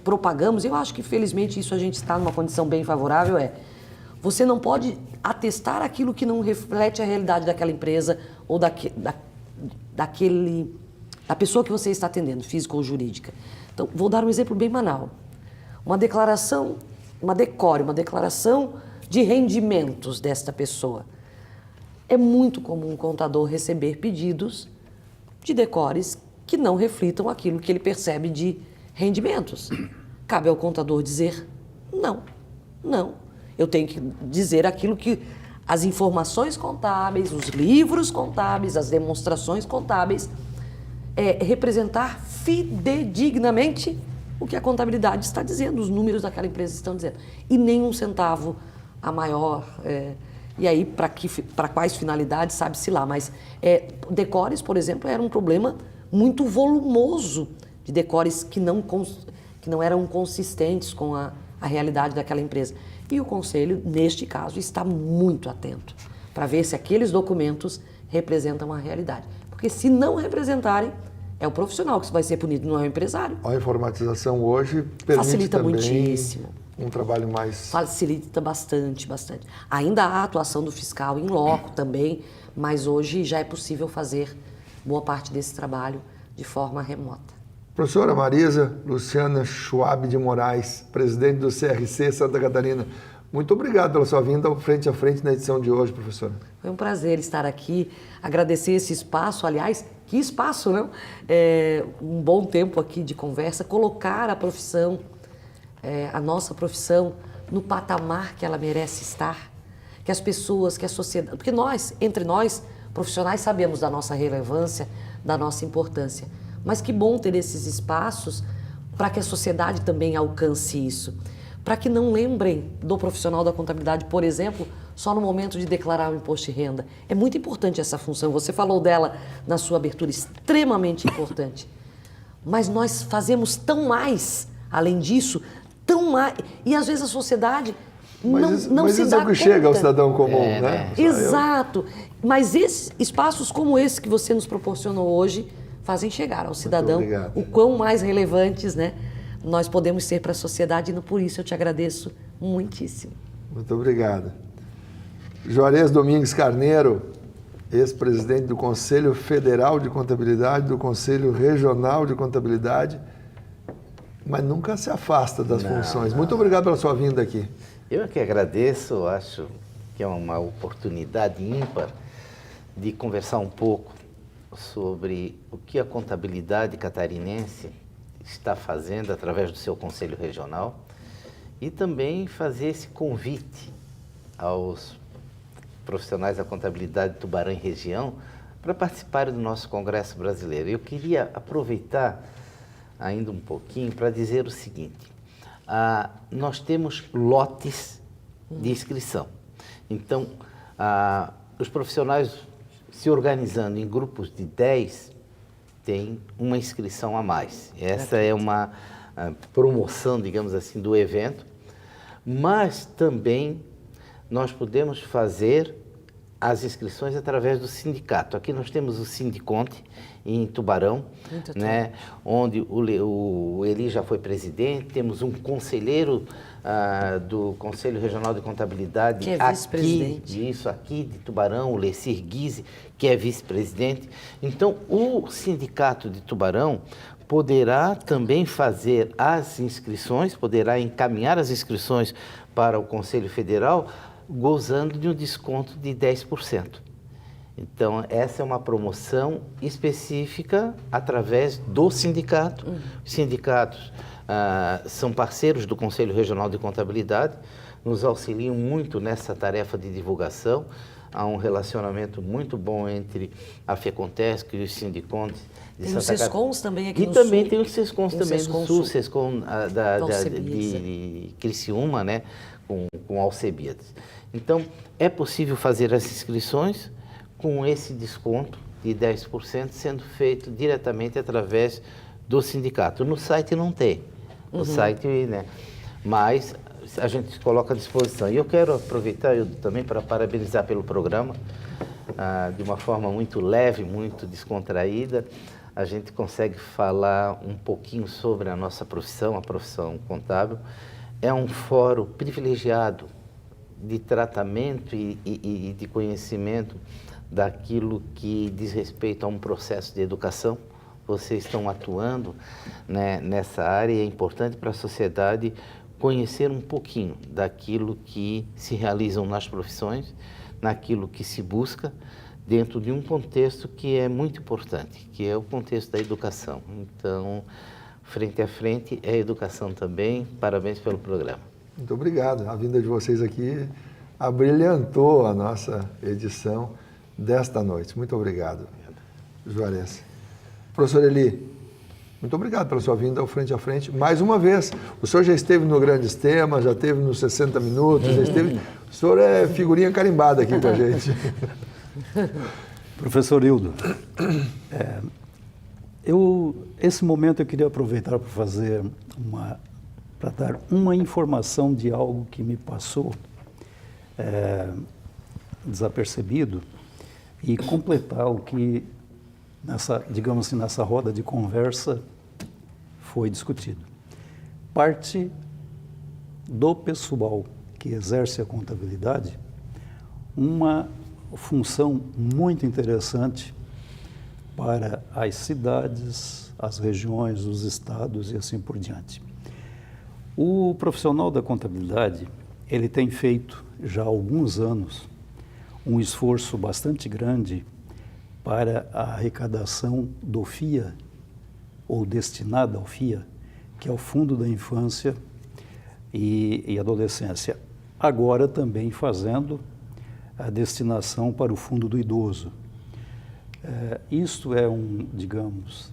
[SPEAKER 2] propagamos, eu acho que felizmente isso a gente está numa condição bem favorável, você não pode atestar aquilo que não reflete a realidade daquela empresa ou da pessoa que você está atendendo, física ou jurídica. Então, vou dar um exemplo bem banal. Uma declaração de rendimentos desta pessoa. É muito comum o contador receber pedidos de decores que não reflitam aquilo que ele percebe de rendimentos. Cabe ao contador dizer não. Eu tenho que dizer aquilo que as informações contábeis, os livros contábeis, as demonstrações contábeis, representar fidedignamente o que a contabilidade está dizendo, os números daquela empresa estão dizendo. E nem um centavo a maior. E aí, para quais finalidades, sabe-se lá. Mas decores, por exemplo, era um problema muito volumoso de decores que não eram consistentes com a realidade daquela empresa. E o Conselho, neste caso, está muito atento para ver se aqueles documentos representam a realidade. Porque se não representarem, é o profissional que vai ser punido, não é o empresário.
[SPEAKER 1] A informatização hoje permite
[SPEAKER 2] Facilita
[SPEAKER 1] também
[SPEAKER 2] muitíssimo.
[SPEAKER 1] um trabalho mais...
[SPEAKER 2] Facilita bastante, bastante. Ainda há a atuação do fiscal em loco também, mas hoje já é possível fazer boa parte desse trabalho de forma remota.
[SPEAKER 1] Professora Marisa Luciana Schwab de Moraes, presidente do CRC Santa Catarina, muito obrigado pela sua vinda ao Frente a Frente na edição de hoje, professora.
[SPEAKER 2] Foi um prazer estar aqui, agradecer esse espaço, aliás, que espaço, não? Um bom tempo aqui de conversa, colocar a profissão, a nossa profissão, no patamar que ela merece estar, que as pessoas, que a sociedade, porque nós, entre nós, profissionais, sabemos da nossa relevância, da nossa importância, mas que bom ter esses espaços para que a sociedade também alcance isso, para que não lembrem do profissional da contabilidade, por exemplo, só no momento de declarar o imposto de renda. É muito importante essa função, você falou dela na sua abertura, extremamente importante. Mas nós fazemos tão mais, além disso, tão mais, e às vezes a sociedade não se dá conta. Mas isso é o que
[SPEAKER 1] chega ao cidadão comum, né?
[SPEAKER 2] Exato, mas espaços como esse que você nos proporcionou hoje fazem chegar ao cidadão o quão mais relevantes, né, nós podemos ser para a sociedade, e por isso eu te agradeço muitíssimo.
[SPEAKER 1] Muito obrigado. Juarez Domingues Carneiro, ex-presidente do Conselho Federal de Contabilidade, do Conselho Regional de Contabilidade, mas nunca se afasta das funções. Muito obrigado pela sua vinda aqui.
[SPEAKER 3] Eu que agradeço, acho que é uma oportunidade ímpar de conversar um pouco sobre o que a contabilidade catarinense está fazendo através do seu Conselho Regional e também fazer esse convite aos profissionais da contabilidade de Tubarão e região para participarem do nosso Congresso Brasileiro. Eu queria aproveitar ainda um pouquinho para dizer o seguinte, nós temos lotes de inscrição. Então, os profissionais se organizando em grupos de 10, tem uma inscrição a mais. Essa é uma promoção, digamos assim, do evento, mas também nós podemos fazer as inscrições através do sindicato. Aqui nós temos o Sindiconte, em Tubarão, né, onde o Eli já foi presidente, temos um conselheiro do Conselho Regional de Contabilidade,
[SPEAKER 2] que é vice-presidente.
[SPEAKER 3] Isso, aqui de Tubarão, o Lecir Guise, que é vice-presidente. Então, o Sindicato de Tubarão poderá também fazer as inscrições, poderá encaminhar as inscrições para o Conselho Federal, gozando de um desconto de 10%. Então, essa é uma promoção específica através do sindicato. Os sindicatos são parceiros do Conselho Regional de Contabilidade, nos auxiliam muito nessa tarefa de divulgação. Há um relacionamento muito bom entre a FECONTESC e os Sindicontes de Santa Catarina. Tem os SESCONs
[SPEAKER 2] também aqui no
[SPEAKER 3] Sul. E também
[SPEAKER 2] Sul.
[SPEAKER 3] tem os SESCONs também no Sul, SESCON
[SPEAKER 2] Alcebiades,
[SPEAKER 3] de Criciúma, né, com Alcebiades. Então, é possível fazer as inscrições com esse desconto de 10% sendo feito diretamente através do sindicato. No site não tem, no site, né, mas a gente se coloca à disposição. E eu quero aproveitar também para parabenizar pelo programa, de uma forma muito leve, muito descontraída. A gente consegue falar um pouquinho sobre a nossa profissão, a profissão contábil. É um fórum privilegiado de tratamento e de conhecimento daquilo que diz respeito a um processo de educação. Vocês estão atuando, né, nessa área e é importante para a sociedade conhecer um pouquinho daquilo que se realizam nas profissões, naquilo que se busca dentro de um contexto que é muito importante, que é o contexto da educação. Então, frente a frente é educação também. Parabéns pelo programa.
[SPEAKER 1] Muito obrigado. A vinda de vocês aqui abrilhantou a nossa edição desta noite. Muito obrigado, Juarez. Professor Eli, muito obrigado pela sua vinda ao Frente a Frente. Mais uma vez, o senhor já esteve no Grandes Temas, já esteve nos 60 Minutos, já esteve... O senhor é figurinha carimbada aqui com a gente.
[SPEAKER 4] Professor Hildo, esse momento eu queria aproveitar para fazer uma para dar uma informação de algo que me passou desapercebido e completar o que, digamos assim, nessa roda de conversa foi discutido. Parte do pessoal que exerce a contabilidade, uma função muito interessante para as cidades, as regiões, os estados e assim por diante. O profissional da contabilidade, ele tem feito já há alguns anos um esforço bastante grande para a arrecadação do FIA, ou destinada ao FIA, que é o Fundo da Infância e Adolescência. Agora também fazendo a destinação para o Fundo do Idoso. Isto é digamos,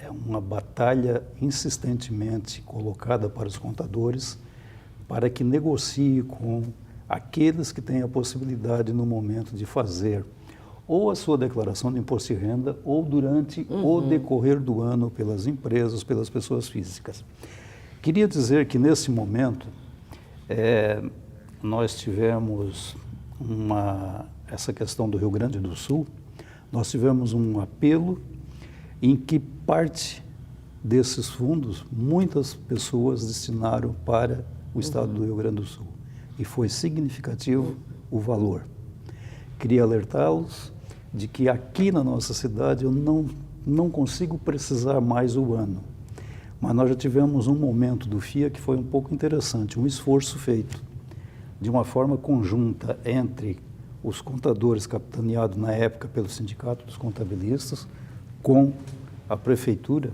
[SPEAKER 4] é uma batalha insistentemente colocada para os contadores para que negocie com aqueles que têm a possibilidade no momento de fazer ou a sua declaração de imposto de renda ou durante o decorrer do ano pelas empresas, pelas pessoas físicas. Queria dizer que nesse momento nós tivemos essa questão do Rio Grande do Sul, nós tivemos um apelo em que parte desses fundos, muitas pessoas destinaram para o estado do Rio Grande do Sul. E foi significativo o valor. Queria alertá-los de que aqui na nossa cidade eu não consigo precisar mais o ano. Mas nós já tivemos um momento do FIA que foi um pouco interessante, um esforço feito de uma forma conjunta entre os contadores capitaneados na época pelo Sindicato dos Contabilistas com a Prefeitura.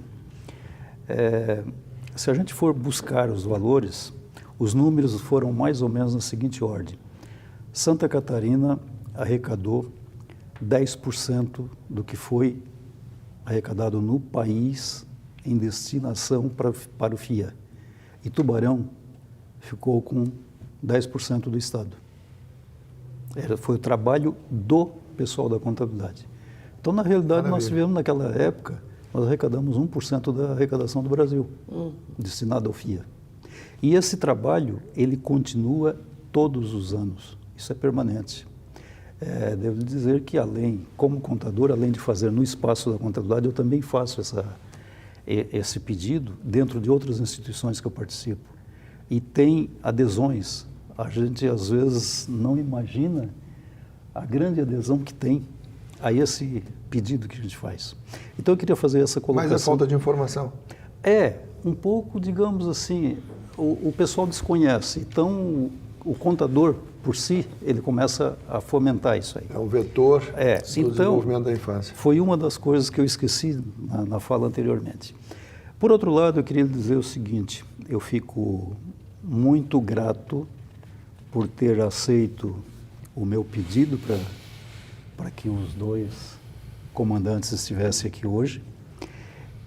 [SPEAKER 4] Se a gente for buscar os valores, os números foram mais ou menos na seguinte ordem. Santa Catarina arrecadou 10% do que foi arrecadado no país em destinação para o FIA. E Tubarão ficou com 10% do Estado. Foi o trabalho do pessoal da contabilidade. Então, na realidade,
[SPEAKER 1] Maravilha.
[SPEAKER 4] nós tivemos naquela época, nós arrecadamos 1% da arrecadação do Brasil, destinado ao FIA. E esse trabalho, ele continua todos os anos, isso é permanente. Devo dizer que como contador, além de fazer no espaço da contabilidade, eu também faço esse pedido dentro de outras instituições que eu participo. E tem adesões. A gente, às vezes, não imagina a grande adesão que tem a esse pedido que a gente faz. Então, eu queria fazer essa colocação.
[SPEAKER 1] Mas é falta de informação.
[SPEAKER 4] Um pouco, digamos assim, o pessoal desconhece. Então, o contador, por si, ele começa a fomentar isso aí.
[SPEAKER 1] É o vetor do
[SPEAKER 4] então,
[SPEAKER 1] desenvolvimento da infância.
[SPEAKER 4] Foi uma das coisas que eu esqueci na fala anteriormente. Por outro lado, eu queria dizer o seguinte, eu fico muito grato por ter aceito o meu pedido para que os dois comandantes estivessem aqui hoje.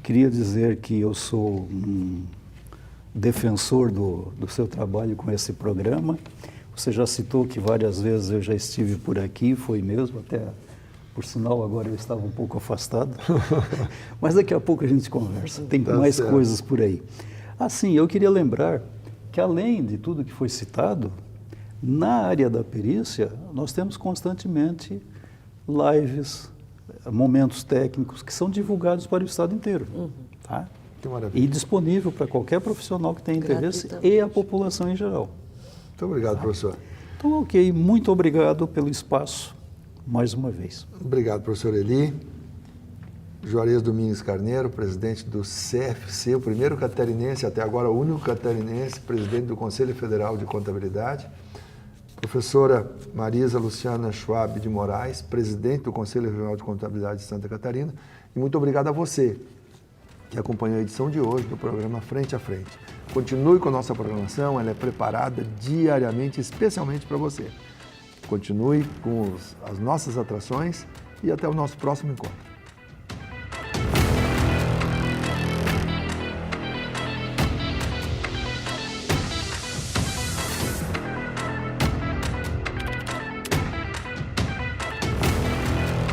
[SPEAKER 4] Queria dizer que eu sou um defensor do seu trabalho com esse programa. Você já citou que várias vezes eu já estive por aqui, foi mesmo, até por sinal agora eu estava um pouco afastado, mas daqui a pouco a gente conversa, tem mais
[SPEAKER 1] certo.
[SPEAKER 4] coisas por aí. Assim, eu queria lembrar que além de tudo que foi citado, na área da perícia, nós temos constantemente lives, momentos técnicos que são divulgados para o estado inteiro. Tá?
[SPEAKER 1] Que maravilha.
[SPEAKER 4] E disponível para qualquer profissional que tenha interesse e a população em geral.
[SPEAKER 1] Muito obrigado, professor.
[SPEAKER 4] Então, ok, muito obrigado pelo espaço, mais uma vez.
[SPEAKER 1] Obrigado, professor Eli. Juarez Domingues Carneiro, presidente do CFC, o primeiro catarinense, até agora o único catarinense, presidente do Conselho Federal de Contabilidade. Professora Marisa Luciana Schwab de Moraes, presidente do Conselho Regional de Contabilidade de Santa Catarina. E muito obrigado a você que acompanhou a edição de hoje do programa Frente a Frente. Continue com a nossa programação, ela é preparada diariamente, especialmente para você. Continue com as nossas atrações e até o nosso próximo encontro.